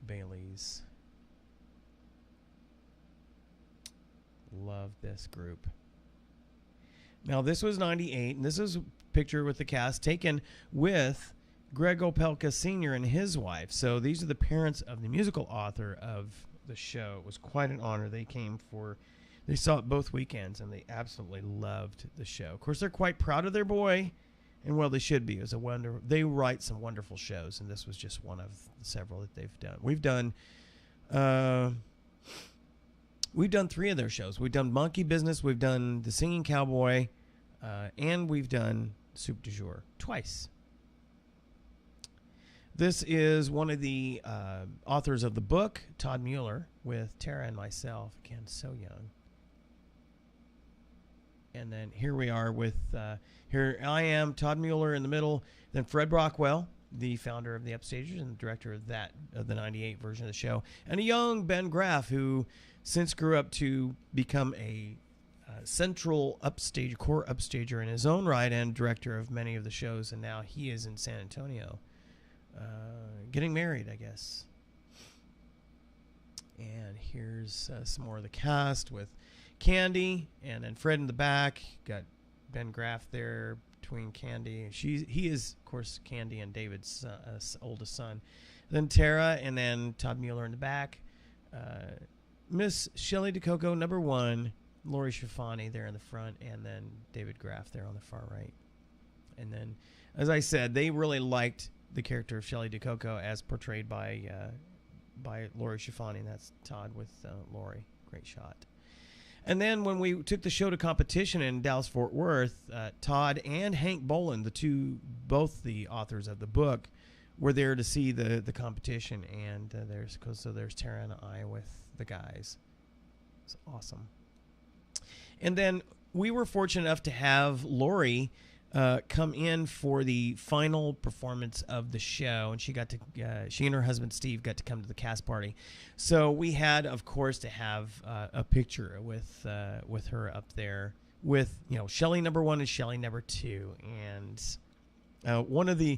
Baileys. Love this group. Now, this was 98, and this is a picture with the cast taken with Greg Opelka Sr. and his wife. So these are the parents of the musical author of the show. It was quite an honor. They saw it both weekends, and they absolutely loved the show. Of course, they're quite proud of their boy, and well, they should be. They write some wonderful shows, and this was just one of several that they've done. We've done 3 of their shows. We've done Monkey Business, we've done The Singing Cowboy, and we've done Soup du Jour twice. This is one of the authors of the book, Todd Mueller, with Tara and myself. Again, so young. And then here we are with, here I am, Todd Mueller in the middle. Then Fred Brockwell, the founder of the Upstagers and the director of the 98 version of the show. And a young Ben Graff, who since grew up to become a central core upstager in his own right and director of many of the shows. And now he is in San Antonio. Getting married, I guess. And here's some more of the cast with Candy and then Fred in the back. Got Ben Graff there between Candy. He is, of course, Candy and David's oldest son. Then Tara and then Todd Mueller in the back. Miss Shelley DeCoco, number 1. Lori Schifani there in the front. And then David Graff there on the far right. And then, as I said, they really liked the character of Shelley DeCoco as portrayed by Lori Schifani, and that's Todd with Lori. Great shot. And then when we took the show to competition in Dallas-Fort Worth, Todd and Hank Boland, both the authors of the book, were there to see the competition, and there's Tara and I with the guys. It's awesome. And then we were fortunate enough to have Lori come in for the final performance of the show, and she and her husband Steve got to come to the cast party. So we had, of course, to have a picture with her up there with Shelley number 1 and Shelley number 2. And one of the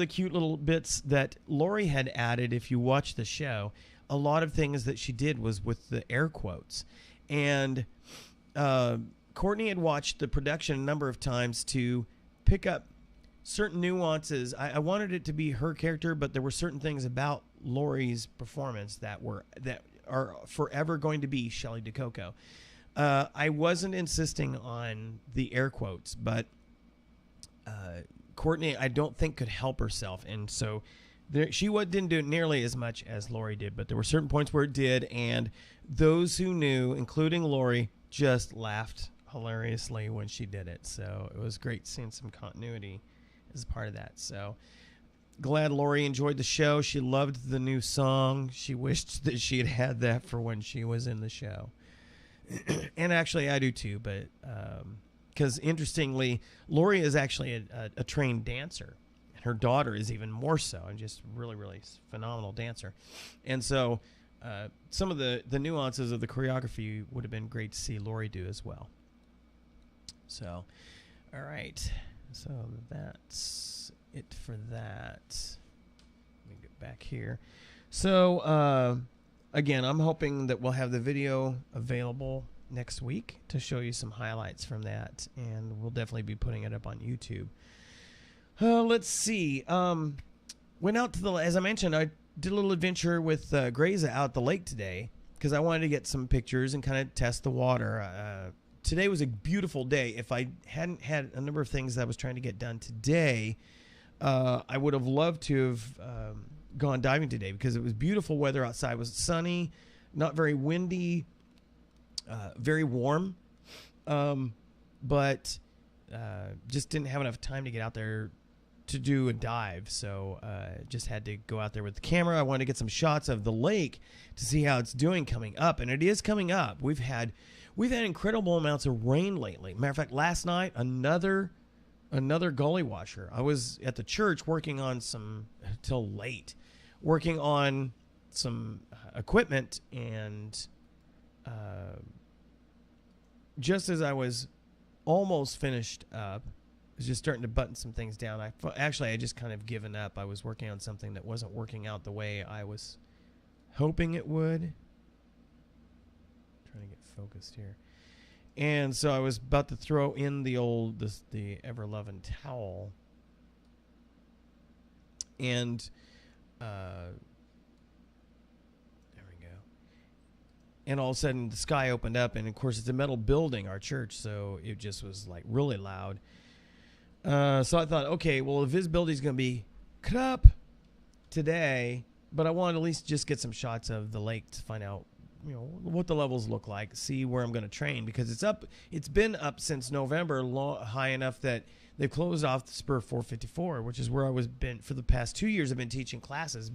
cute little bits that Lori had added, if you watch the show, a lot of things that she did was with the air quotes. And Courtney had watched the production a number of times to pick up certain nuances. I wanted it to be her character, but there were certain things about Lori's performance that are forever going to be Shelley DeCoco. I wasn't insisting on the air quotes, but Courtney, I don't think, could help herself, and so she didn't do it nearly as much as Lori did, but there were certain points where it did, and those who knew, including Lori, just laughed hilariously when she did it. So it was great seeing some continuity as part of that. So glad Lori enjoyed the show. She loved the new song. She wished that she had had that for when she was in the show. And actually, I do too. But because interestingly, Lori is actually a trained dancer. And her daughter is even more so, and just really, really phenomenal dancer. And so some of the nuances of the choreography would have been great to see Lori do as well. So, all right. So that's it for that. Let me get back here. So, again, I'm hoping that we'll have the video available next week to show you some highlights from that, and we'll definitely be putting it up on YouTube. Let's see. Went out to as I mentioned, I did a little adventure with Graza out at the lake today because I wanted to get some pictures and kind of test the water. Today was a beautiful day. If I hadn't had a number of things that I was trying to get done today, I would have loved to have gone diving today because it was beautiful weather outside. It was sunny, not very windy, very warm, but just didn't have enough time to get out there to do a dive. So just had to go out there with the camera. I wanted to get some shots of the lake to see how it's doing coming up, and it is coming up. We've had incredible amounts of rain lately. Matter of fact, last night, another gully washer. I was at the church working on till late, working on some equipment, and just as I was almost finished up, I was just starting to button some things down. I just kind of given up. I was working on something that wasn't working out the way I was hoping it would. Trying to get focused here. And so I was about to throw in the ever-loving towel. And there we go. And all of a sudden the sky opened up, and of course it's a metal building, our church, so it just was like really loud. So I thought, okay, well, the visibility is going to be cut up today, but I wanted to at least just get some shots of the lake to find out, what the levels look like, see where I'm going to train, because it's been up since November, high enough that they've closed off the Spur 454, which is where been for the past 2 years. I've been teaching classes.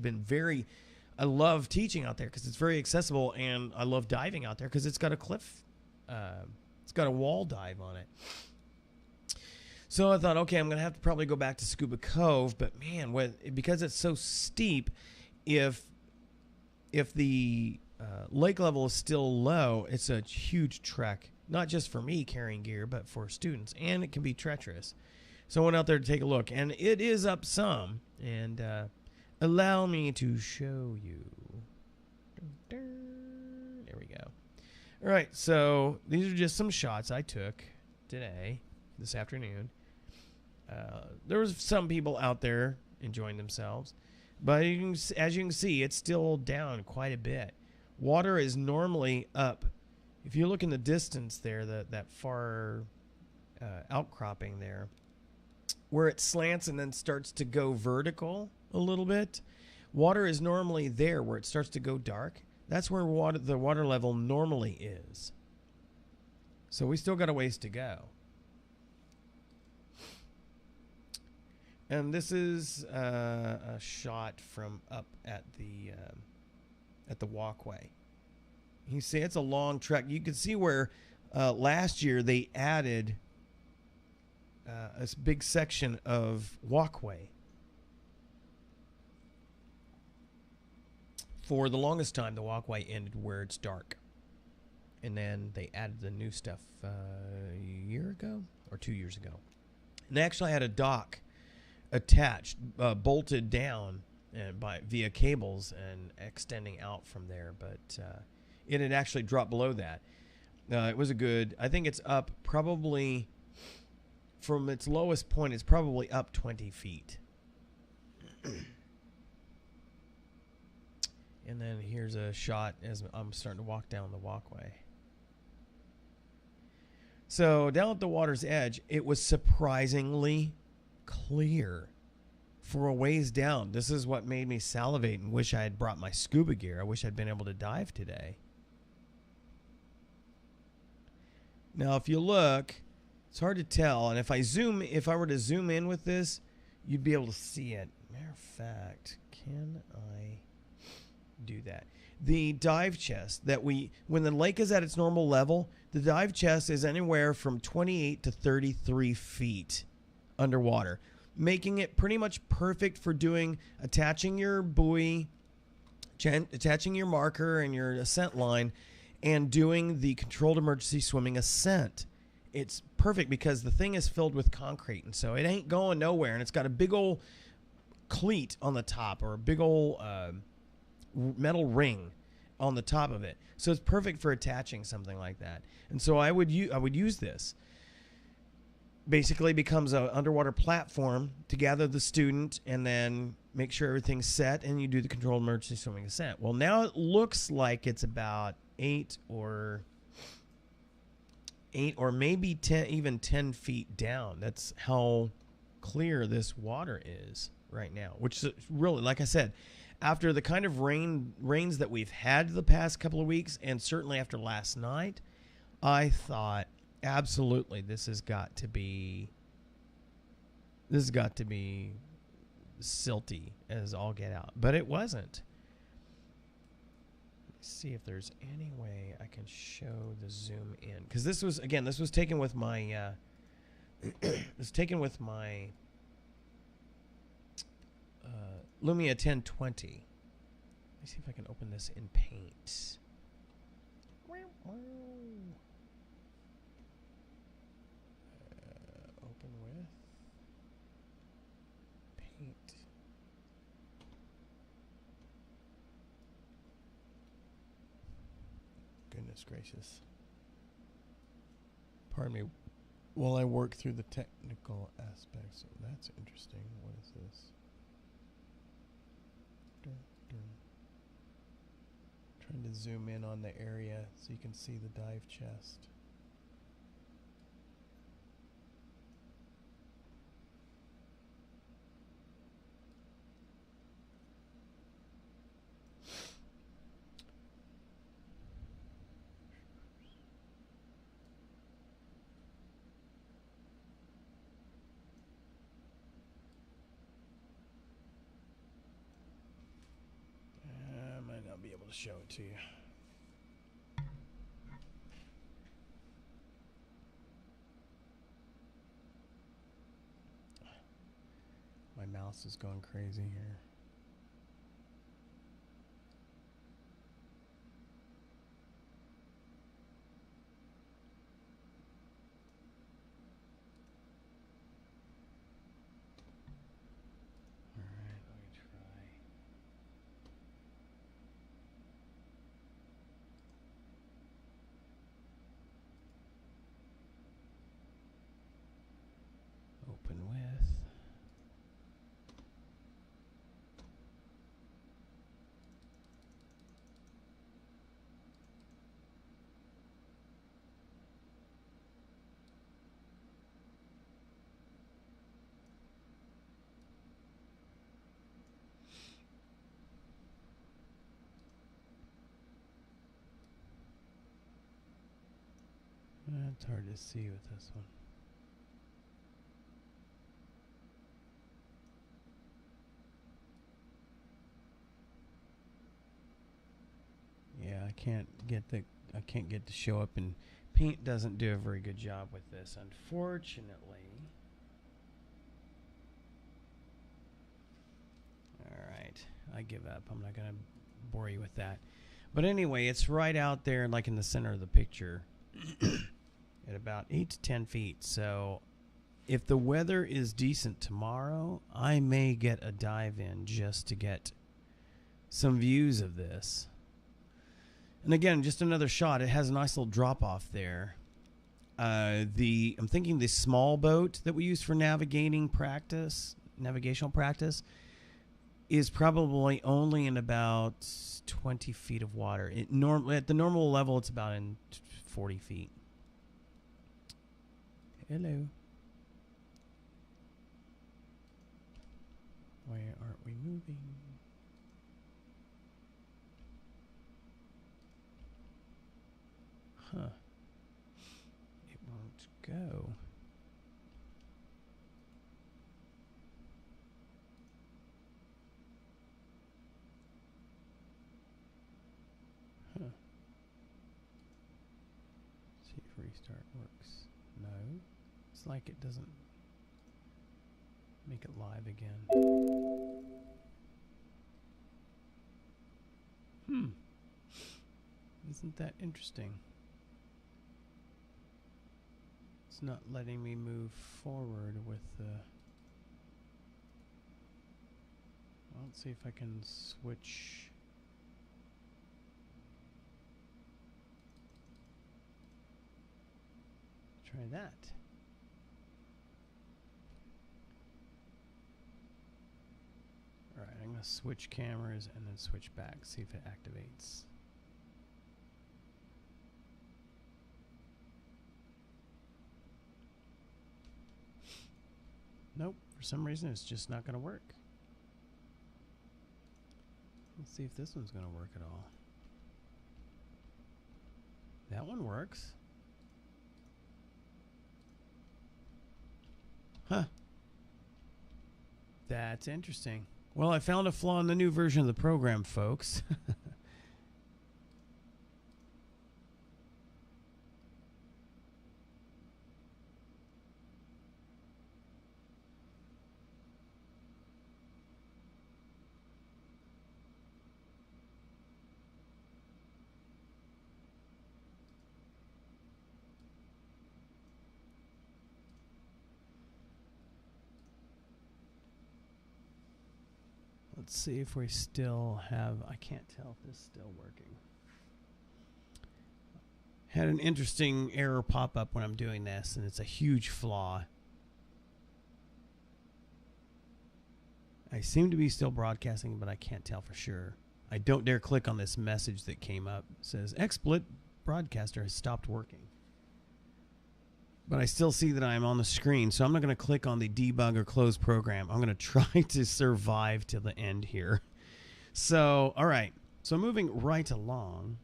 I love teaching out there because it's very accessible, and I love diving out there because it's got a cliff, it's got a wall dive on it. So I thought, okay, I'm going to have to probably go back to Scuba Cove, but man, because it's so steep, if the lake level is still low, it's a huge trek, not just for me carrying gear, but for students, and it can be treacherous. So I went out there to take a look, and it is up some, and allow me to show you. There we go. All right, so these are just some shots I took this afternoon. There was some people out there enjoying themselves, but as you can see, it's still down quite a bit. Water is normally up. If you look in the distance there, that far outcropping there, where it slants and then starts to go vertical a little bit, water is normally there where it starts to go dark. That's where the water level normally is. So we still got a ways to go. And this is a shot from up at the walkway. You see, it's a long trek. You can see where last year they added a big section of walkway. For the longest time, the walkway ended where it's dark. And then they added the new stuff a year ago or 2 years ago. And they actually had a dock attached, bolted down via cables and extending out from there, but it had actually dropped below that. It was I think it's up probably from its lowest point, it's probably up 20 feet. And then here's a shot as I'm starting to walk down the walkway. So down at the water's edge, it was surprisingly clear for a ways down. This is what made me salivate and wish I had brought my scuba gear. I wish I'd been able to dive today. Now, if you look, it's hard to tell. And if I were to zoom in with this, you'd be able to see it. Matter of fact, can I do that? The dive chest when the lake is at its normal level, the dive chest is anywhere from 28 to 33 feet underwater, making it pretty much perfect for attaching your buoy, attaching your marker and your ascent line, and doing the controlled emergency swimming ascent. It's perfect because the thing is filled with concrete, and so it ain't going nowhere, and it's got a big old cleat on the top, or a big old metal ring on the top of it. So it's perfect for attaching something like that. And so I would use this. Basically becomes an underwater platform to gather the student and then make sure everything's set, and you do the controlled emergency swimming ascent. Well, now it looks like it's about 8 or maybe 10, even 10 feet down. That's how clear this water is right now, which is really, like I said, after the kind of rains that we've had the past couple of weeks, and certainly after last night, I thought, absolutely, this has got to be silty as all get out. But it wasn't. Let's see if there's any way I can show the zoom in, because this was taken with my Lumia 1020. Let me see if I can open this in Paint. Open with Paint. Goodness gracious. Pardon me while I work through the technical aspects. That's interesting. What is this? Trying to zoom in on the area so you can see the dive chest. I might not be able to show it to you. My mouse is going crazy here. All right, let me try. Open with. It's hard to see with this one. Yeah, I can't get to show up, and Paint doesn't do a very good job with this, unfortunately. All right, I give up. I'm not gonna bore you with that. But anyway, it's right out there, like in the center of the picture, at about 8 to 10 feet. So if the weather is decent tomorrow, I may get a dive in just to get some views of this. And again, just another shot. It has a nice little drop off there. I'm thinking the small boat that we use for navigational practice, is probably only in about 20 feet of water. At the normal level, it's about in 40 feet. Hello. Why aren't we moving? Huh. It go? Huh. See if restart works. No. It's like it doesn't make it live again. Isn't that interesting? It's not letting me move forward with the... Well, let's see if I can switch... Try that. Alright, I'm going to switch cameras and then switch back, see if it activates. Nope, for some reason it's just not going to work. Let's see if this one's going to work at all. That one works. Huh. That's interesting. Well, I found a flaw in the new version of the program, folks. Let's see if we still have... I can't tell if this is still working. Had an interesting error pop up when I'm doing this, and it's a huge flaw. I seem to be still broadcasting, but I can't tell for sure. I don't dare click on this message that came up. It says, XSplit broadcaster has stopped working. But I still see that I'm on the screen, so I'm not going to click on the debug or close program. I'm going to try to survive till the end here. So, all right. So moving right along.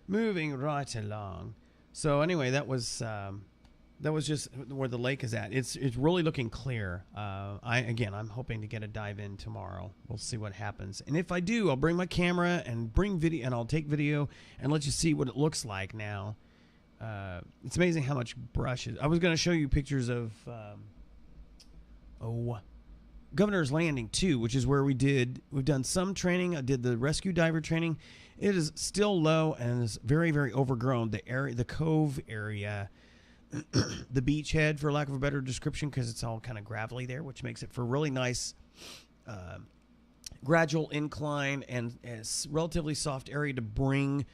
Moving right along. So anyway, that was just where the lake is at. It's really looking clear. I'm hoping to get a dive in tomorrow. We'll see what happens. And if I do, I'll bring my camera and bring video, and I'll take video and let you see what it looks like now. It's amazing how much brush is. I was going to show you pictures of Governor's Landing too, which is where we've done some training. I did the rescue diver training. It is still low and is very, very overgrown. The cove area, the beachhead, for lack of a better description, because it's all kind of gravelly there, which makes it for a really nice gradual incline and a relatively soft area to bring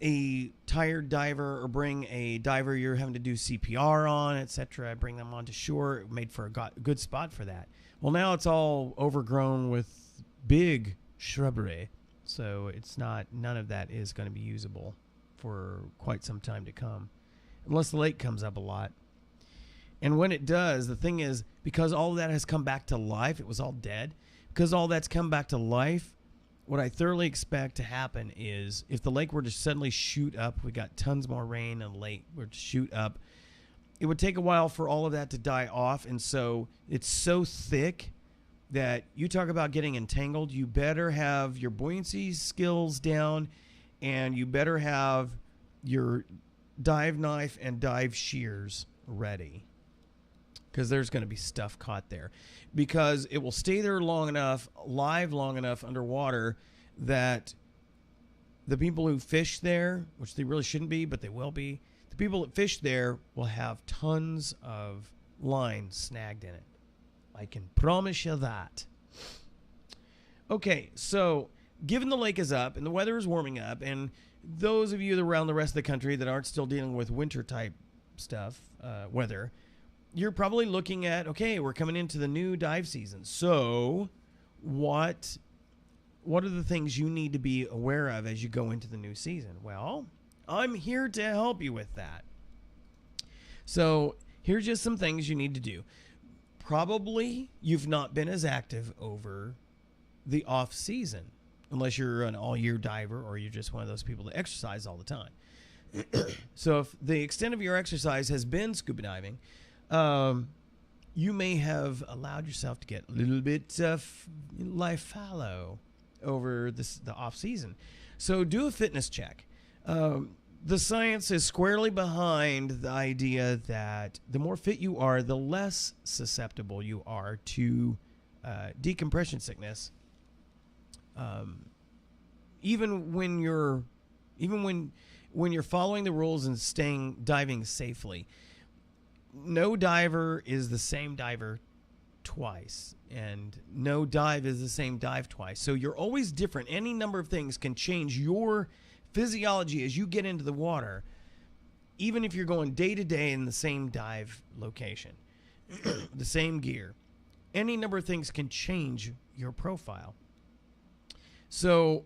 a tired diver or bring a diver you're having to do CPR on, etc. Bring them onto shore. Made for a good spot for that. Well, now it's all overgrown with big shrubbery, so none of that is going to be usable for quite some time to come, unless the lake comes up a lot. And when it does, the thing is, because all of that has come back to life, it was all dead, because all that's come back to life, what I thoroughly expect to happen is if the lake were to suddenly shoot up, we got tons more rain and the lake were to shoot up, it would take a while for all of that to die off. And so it's so thick that you talk about getting entangled, you better have your buoyancy skills down, and you better have your dive knife and dive shears ready, because there's going to be stuff caught there, because it will stay there long enough, live long enough underwater, that the people who fish there, which they really shouldn't be, but they will be, the people that fish there will have tons of line snagged in it. I can promise you that. Okay, so given the lake is up and the weather is warming up, and those of you that are around the rest of the country that aren't still dealing with winter type stuff, weather, you're probably looking at, okay, we're coming into the new dive season. So what are the things you need to be aware of as you go into the new season? Well, I'm here to help you with that. So here's just some things you need to do. Probably you've not been as active over the off season. unless you're an all-year diver or you're just one of those people that exercise all the time. So if the extent of your exercise has been scuba diving, you may have allowed yourself to get a little bit life fallow over the off season. So do a fitness check. The science is squarely behind the idea that the more fit you are, the less susceptible you are to decompression sickness. Even when you're following the rules and diving safely. No diver is the same diver twice, and no dive is the same dive twice. So you're always different. Any number of things can change your physiology as you get into the water, even if you're going day to day in the same dive location, the same gear. Any number of things can change your profile. So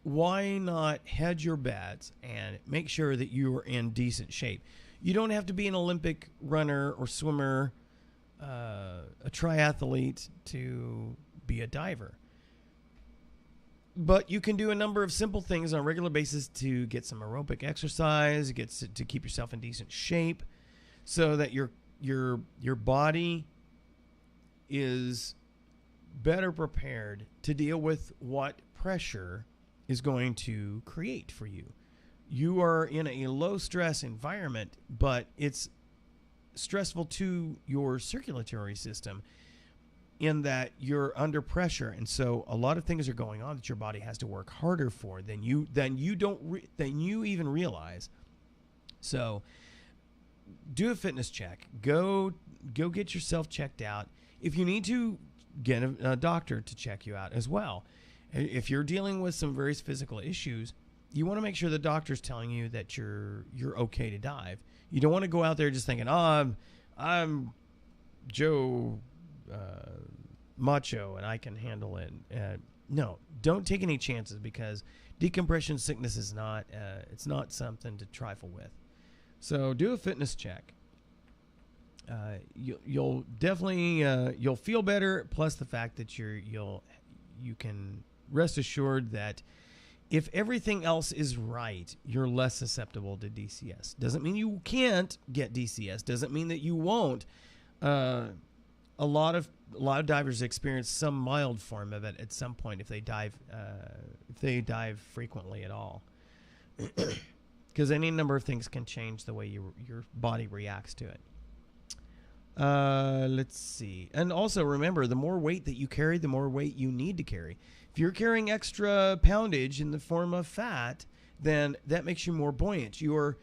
why not hedge your bets and make sure that you are in decent shape? You don't have to be an Olympic runner or swimmer, a triathlete to be a diver. But you can do a number of simple things on a regular basis to get some aerobic exercise, to keep yourself in decent shape, so that your body is better prepared to deal with what pressure is going to create for you. You are in a low stress environment, but it's stressful to your circulatory system in that you're under pressure, and so a lot of things are going on that your body has to work harder for than you even realize. So do a fitness check. Go get yourself checked out. If you need to, get a doctor to check you out as well. If you're dealing with some various physical issues, you want to make sure the doctor's telling you that you're okay to dive. You don't want to go out there just thinking, "Oh, I'm Joe Macho and I can handle it." No, don't take any chances, because decompression sickness is not it's not something to trifle with. So do a fitness check. You'll definitely you'll feel better. Plus the fact that you can rest assured that if everything else is right, you're less susceptible to DCS. Doesn't mean you can't get DCS. Doesn't mean that you won't. A lot of divers experience some mild form of it at some point if they dive frequently at all. Because any number of things can change the way your body reacts to it. Let's see. And also remember, the more weight that you carry, the more weight you need to carry. If you're carrying extra poundage in the form of fat, then that makes you more buoyant. You're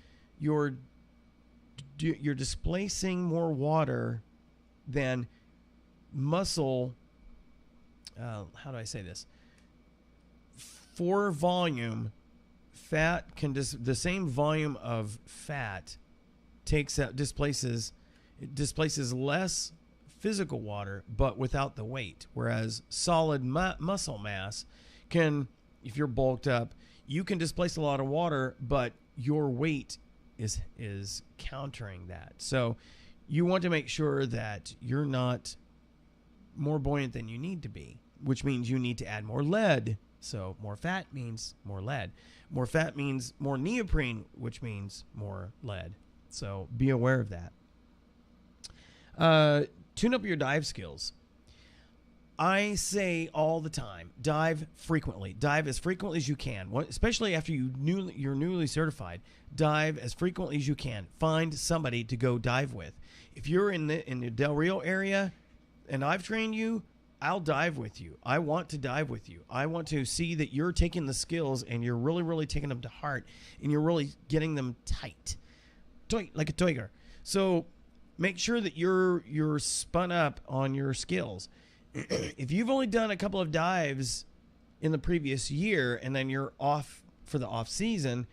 displacing more water than muscle. How do I say this? For volume, fat can the same volume of fat displaces less physical water, but without the weight. Whereas solid muscle mass can, if you're bulked up, you can displace a lot of water, but your weight is countering that. So you want to make sure that you're not more buoyant than you need to be, which means you need to add more lead. So more fat means more lead. More fat means more neoprene, which means more lead. So be aware of that. Tune up your dive skills. I say all the time, dive frequently. Dive as frequently as you can, especially after you're newly certified. Dive as frequently as you can. Find somebody to go dive with. If you're in the Del Rio area and I've trained you, I'll dive with you. I want to dive with you. I want to see that you're taking the skills and you're really, really taking them to heart, and you're really getting them tight like a tiger. So make sure that you're spun up on your skills. If you've only done a couple of dives in the previous year and then you're off for the off season,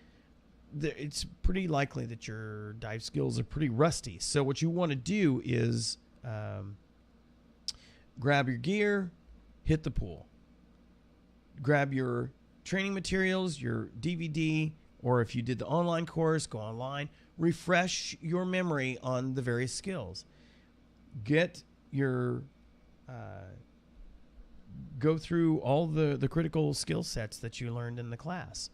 it's pretty likely that your dive skills are pretty rusty. So what you want to do is grab your gear, hit the pool. Grab your training materials, your DVD, or if you did the online course, go online. Refresh your memory on the various skills. Get your go through all the critical skill sets that you learned in the class.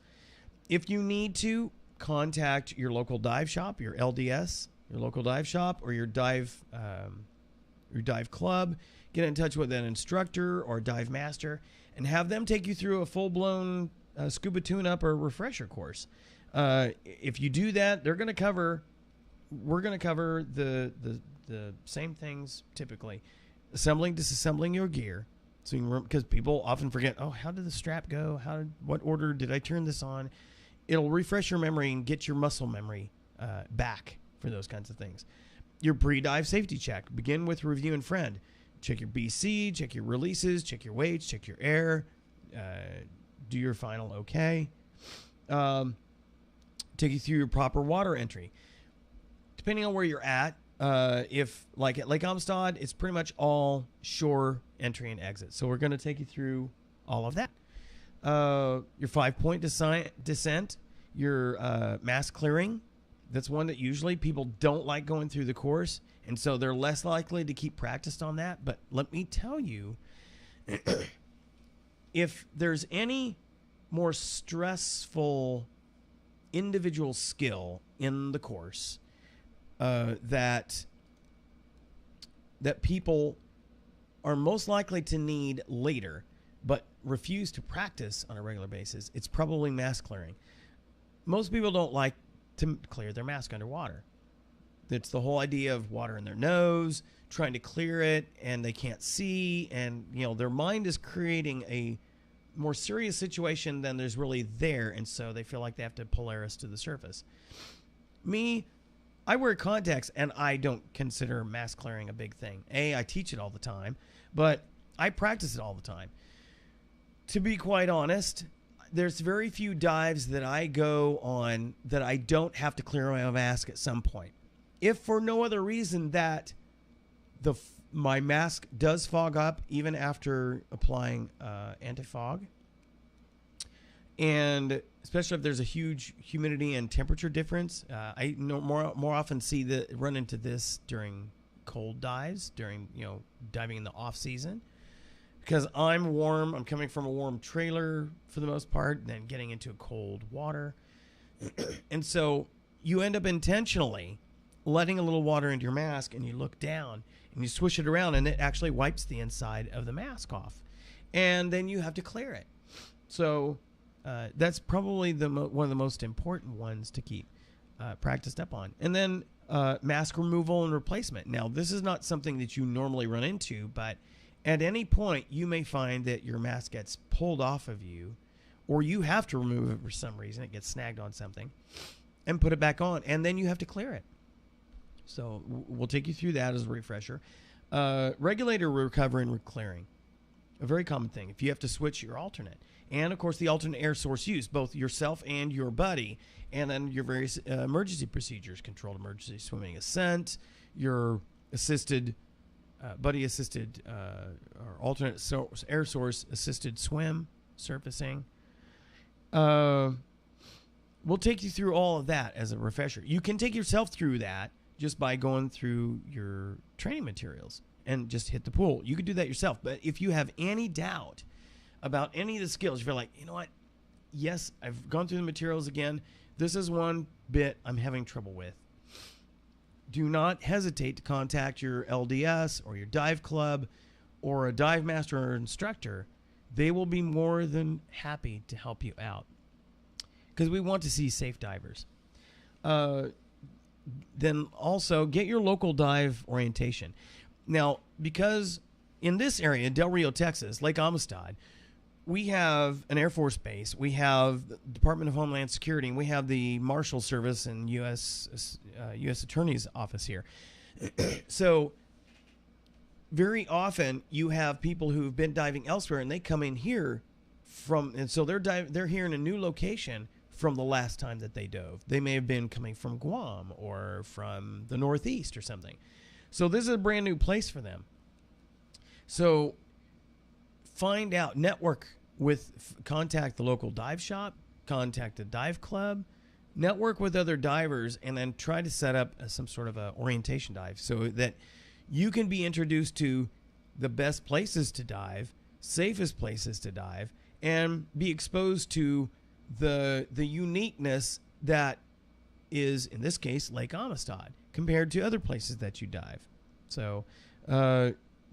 If you need to, contact your local dive shop, your LDS, your local dive shop, or your dive club. Get in touch with an instructor or dive master and have them take you through a full-blown scuba tune-up or refresher course. If you do that, we're going to cover the same things typically. Assembling, disassembling your gear. So because people often forget, oh, how did the strap go? What order did I turn this on? It'll refresh your memory and get your muscle memory back for those kinds of things. Your pre-dive safety check. Begin with review and friend. Check your BC, check your releases, check your weights, check your air. Do your final okay. Take you through your proper water entry. Depending on where you're at, if like at Lake Amistad, it's pretty much all shore entry and exit. So we're going to take you through all of that. Your 5-point descent, your mask clearing. That's one that usually people don't like going through the course, and so they're less likely to keep practiced on that. But let me tell you, if there's any more stressful individual skill in the course that people are most likely to need later but refuse to practice on a regular basis, it's probably mask clearing. Most people don't like to clear their mask underwater. It's the whole idea of water in their nose, trying to clear it, and they can't see, and their mind is creating a more serious situation than there's really there, and so they feel like they have to Polaris to the surface. Me, I wear contacts, and I don't consider mask clearing a big thing. I teach it all the time, but I practice it all the time. To be quite honest, there's very few dives that I go on that I don't have to clear my mask at some point. If for no other reason that my mask does fog up even after applying anti-fog, and especially if there's a huge humidity and temperature difference, I more often run into this during cold dives, during diving in the off season. Because I'm warm, I'm coming from a warm trailer for the most part, and then getting into cold water. And so you end up intentionally letting a little water into your mask, and you look down, and you swish it around, and it actually wipes the inside of the mask off. And then you have to clear it. So that's probably one of the most important ones to keep practiced up on. And then mask removal and replacement. Now, this is not something that you normally run into, but at any point, you may find that your mask gets pulled off of you, or you have to remove it for some reason. It gets snagged on something, and put it back on, and then you have to clear it. So we'll take you through that as a refresher. Regulator recovery and clearing, a very common thing. If you have to switch your alternate, and of course the alternate air source use, both yourself and your buddy, and then your various emergency procedures, controlled emergency swimming ascent, your assisted buddy-assisted or alternate air source assisted swim, surfacing. We'll take you through all of that as a refresher. You can take yourself through that just by going through your training materials and just hit the pool. You could do that yourself. But if you have any doubt about any of the skills, if you're like, you know what? Yes, I've gone through the materials again. This is one bit I'm having trouble with. Do not hesitate to contact your LDS or your dive club or a dive master or instructor. They will be more than happy to help you out, because we want to see safe divers. Then also get your local dive orientation. Now, because in this area, Del Rio, Texas, Lake Amistad, we have an Air Force base, we have the Department of Homeland Security, and we have the Marshal Service and U.S. Attorney's Office here. So very often you have people who've been diving elsewhere, and they come in here and so they're here in a new location from the last time that they dove. They may have been coming from Guam or from the Northeast or something. So this is a brand new place for them. So find out, contact the local dive shop, contact a dive club, network with other divers, and then try to set up some sort of a orientation dive so that you can be introduced to the best places to dive, safest places to dive, and be exposed to the uniqueness that is, in this case, Lake Amistad compared to other places that you dive. So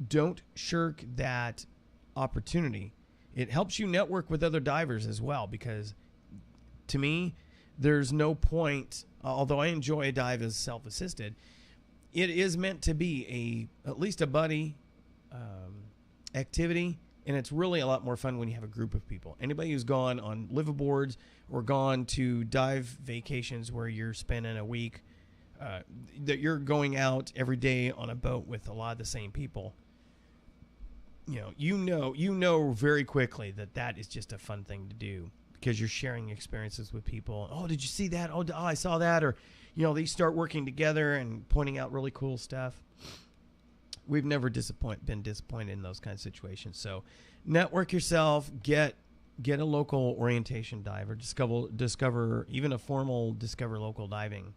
don't shirk that opportunity. It helps you network with other divers as well, because to me, there's no point, although I enjoy a dive as self-assisted, it is meant to be at least a buddy activity, and it's really a lot more fun when you have a group of people. Anybody who's gone on liveaboards or gone to dive vacations where you're spending a week, that you're going out every day on a boat with a lot of the same people, you know very quickly that is just a fun thing to do, because you're sharing experiences with people. Oh, did you see that? Oh, I saw that. Or, they start working together and pointing out really cool stuff. We've never been disappointed in those kinds of situations. So network yourself, get a local orientation diver, discover even a formal Discover Local Diving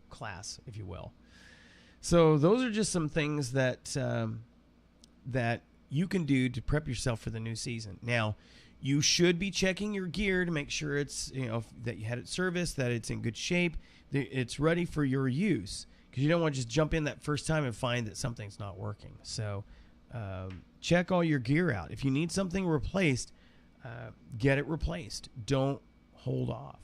class, if you will. So those are just some things that that you can do to prep yourself for the new season. Now, you should be checking your gear to make sure it's, that you had it serviced, that it's in good shape, that it's ready for your use, because you don't want to just jump in that first time and find that something's not working. So check all your gear out. If you need something replaced, get it replaced. Don't hold off.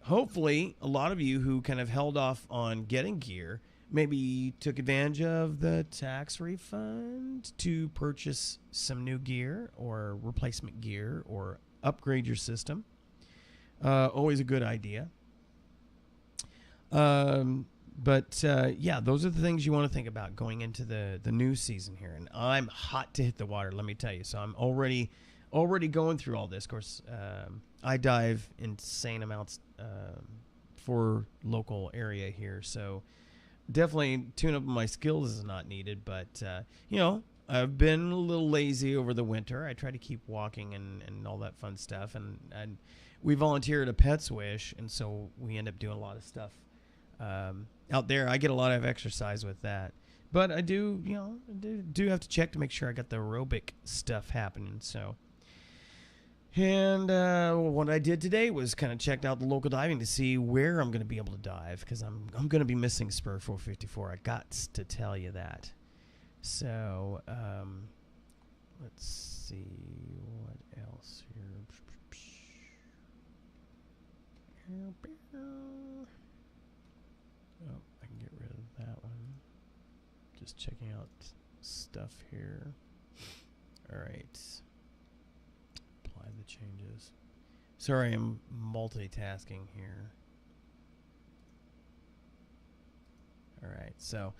Hopefully, a lot of you who kind of held off on getting gear maybe took advantage of the tax refund to purchase some new gear or replacement gear or upgrade your system. Always a good idea. But those are the things you want to think about going into the new season here. And I'm hot to hit the water, let me tell you. So I'm already going through all this. Of course, I dive insane amounts for local area here. So definitely tune up my skills is not needed. But, I've been a little lazy over the winter. I try to keep walking and all that fun stuff. And we volunteer at a Pet's Wish, and so we end up doing a lot of stuff out there. I get a lot of exercise with that. But I do have to check to make sure I got the aerobic stuff happening. So, and what I did today was kind of checked out the local diving to see where I'm going to be able to dive, because I'm going to be missing Spur 454. I got to tell you that. So, let's see what else here. Oh, I can get rid of that one. Just checking out stuff here. All right. Apply the changes. Sorry, I'm multitasking here. All right, so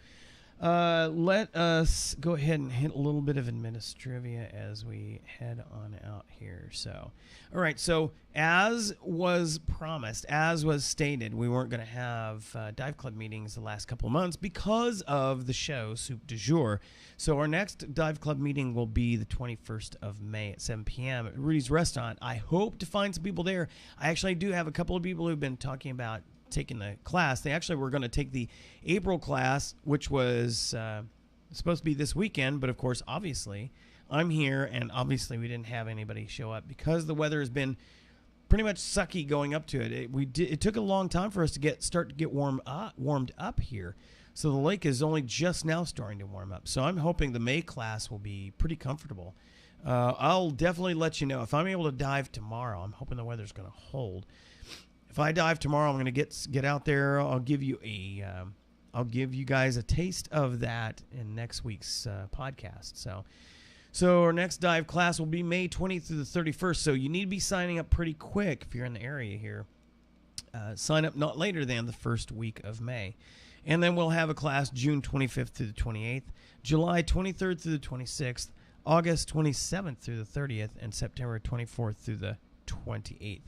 let us go ahead and hit a little bit of administrivia as we head on out here. So, all right, so as was promised, as was stated, we weren't going to have dive club meetings the last couple of months because of the show, Soup du Jour. So our next dive club meeting will be the 21st of May at 7 p.m. at Rudy's Restaurant. I hope to find some people there. I actually do have a couple of people who've been talking about taking the class. They actually were going to take the April class, which was supposed to be this weekend, but of course, obviously, I'm here, and obviously we didn't have anybody show up because the weather has been pretty much sucky going up to it. It took a long time for us to start to get warmed up here, so the lake is only just now starting to warm up. So I'm hoping the May class will be pretty comfortable. I'll definitely let you know if I'm able to dive tomorrow. I'm hoping the weather's going to hold. If I dive tomorrow, I'm going to get out there. I'll give you guys a taste of that in next week's podcast. So our next dive class will be May 20th through the 31st. So you need to be signing up pretty quick if you're in the area here. Sign up not later than the first week of May. And then we'll have a class June 25th through the 28th, July 23rd through the 26th, August 27th through the 30th, and September 24th through the 28th.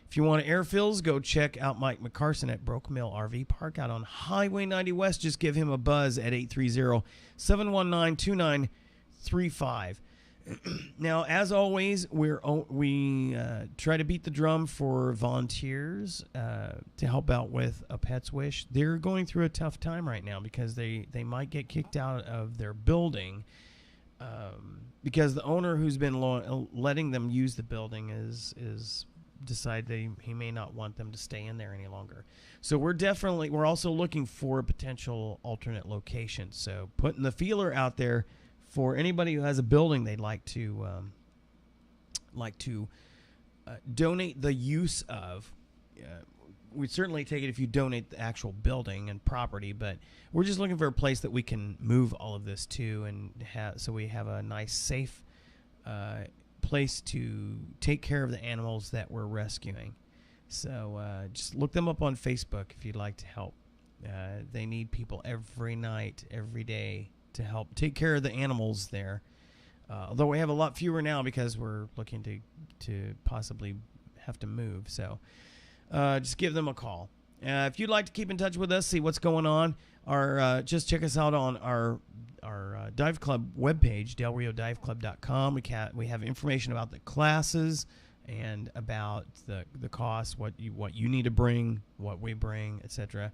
If you want air fills, go check out Mike McCarson at Broke Mill RV Park out on Highway 90 West. Just give him a buzz at 830-719-2935. Now, as always, we try to beat the drum for volunteers to help out with A Pet's Wish. They're going through a tough time right now because they might get kicked out of their building because the owner who's been letting them use the building is decide he may not want them to stay in there any longer. So we're also looking for potential alternate locations. So putting the feeler out there for anybody who has a building they'd like to donate the use of. We'd certainly take it if you donate the actual building and property, but we're just looking for a place that we can move all of this to, and so we have a nice, safe place to take care of the animals that we're rescuing. So just look them up on Facebook if you'd like to help. They need people every night, every day to help take care of the animals there. Although we have a lot fewer now because we're looking to possibly have to move. So just give them a call. If you'd like to keep in touch with us, see what's going on, just check us out on our Dive Club webpage, delriodiveclub.com. We have information about the classes and about the cost, what you need to bring, what we bring, etc.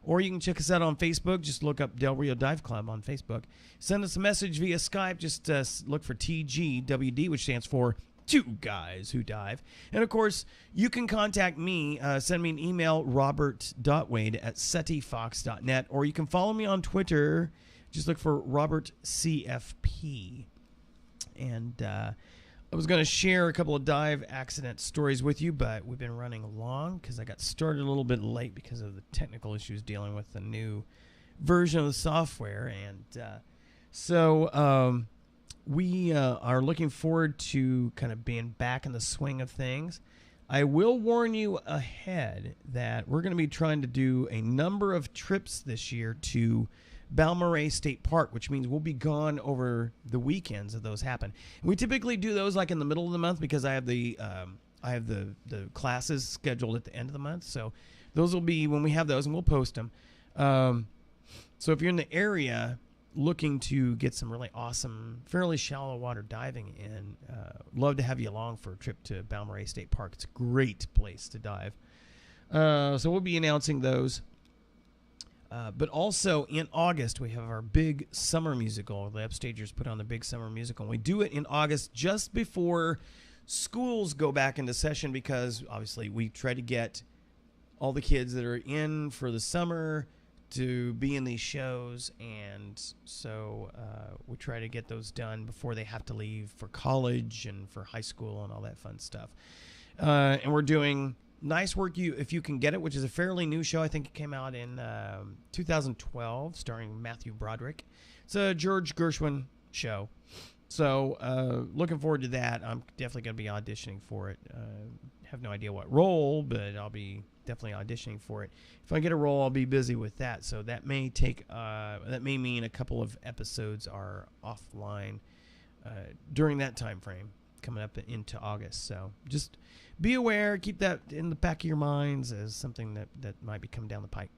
Or you can check us out on Facebook. Just look up Del Rio Dive Club on Facebook. Send us a message via Skype. Just look for TGWD, which stands for Two Guys Who Dive. And, of course, you can contact me. Send me an email, robert.wade@cetifox.net. Or you can follow me on Twitter. Just look for RobertCFP. And I was going to share a couple of dive accident stories with you, but we've been running long because I got started a little bit late because of the technical issues dealing with the new version of the software. And so we are looking forward to kind of being back in the swing of things. I will warn you ahead that we're going to be trying to do a number of trips this year to Baaack State Park, which means we'll be gone over the weekends that those happen. And we typically do those like in the middle of the month because I have the classes scheduled at the end of the month. So those will be when we have those, and we'll post them. So if you're in the area looking to get some really awesome, fairly shallow water diving in, love to have you along for a trip to Baaack State Park. It's a great place to dive. So we'll be announcing those. But also in August, we have our big summer musical. The Upstagers put on the big summer musical. And we do it in August just before schools go back into session because, obviously, we try to get all the kids that are in for the summer to be in these shows. And so we try to get those done before they have to leave for college and for high school and all that fun stuff. And we're doing Nice Work If You Can Get It, which is a fairly new show. I think it came out in 2012, starring Matthew Broderick. It's a George Gershwin show. So looking forward to that. I'm definitely going to be auditioning for it. Have no idea what role, but I'll be definitely auditioning for it. If I get a role, I'll be busy with that. So that may mean a couple of episodes are offline during that time frame, coming up into August. So just be aware, keep that in the back of your minds as something that might be coming down the pike.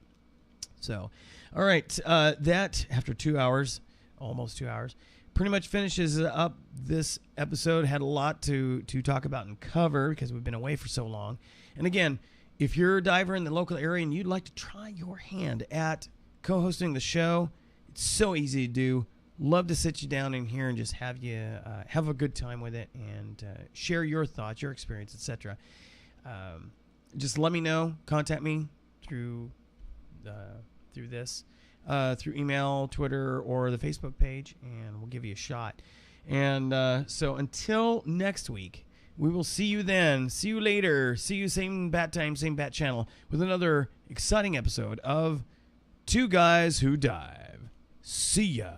So, all right, that after 2 hours, almost 2 hours, pretty much finishes up this episode. Had a lot to talk about and cover because we've been away for so long. And again, if you're a diver in the local area and you'd like to try your hand at co-hosting the show, it's so easy to do. Love to sit you down in here and just have you have a good time with it and share your thoughts, your experience, etc. Just let me know. Contact me through this, through email, Twitter, or the Facebook page, and we'll give you a shot. And so until next week, we will see you then. See you later. See you same bat time, same bat channel with another exciting episode of Two Guys Who Dive. See ya.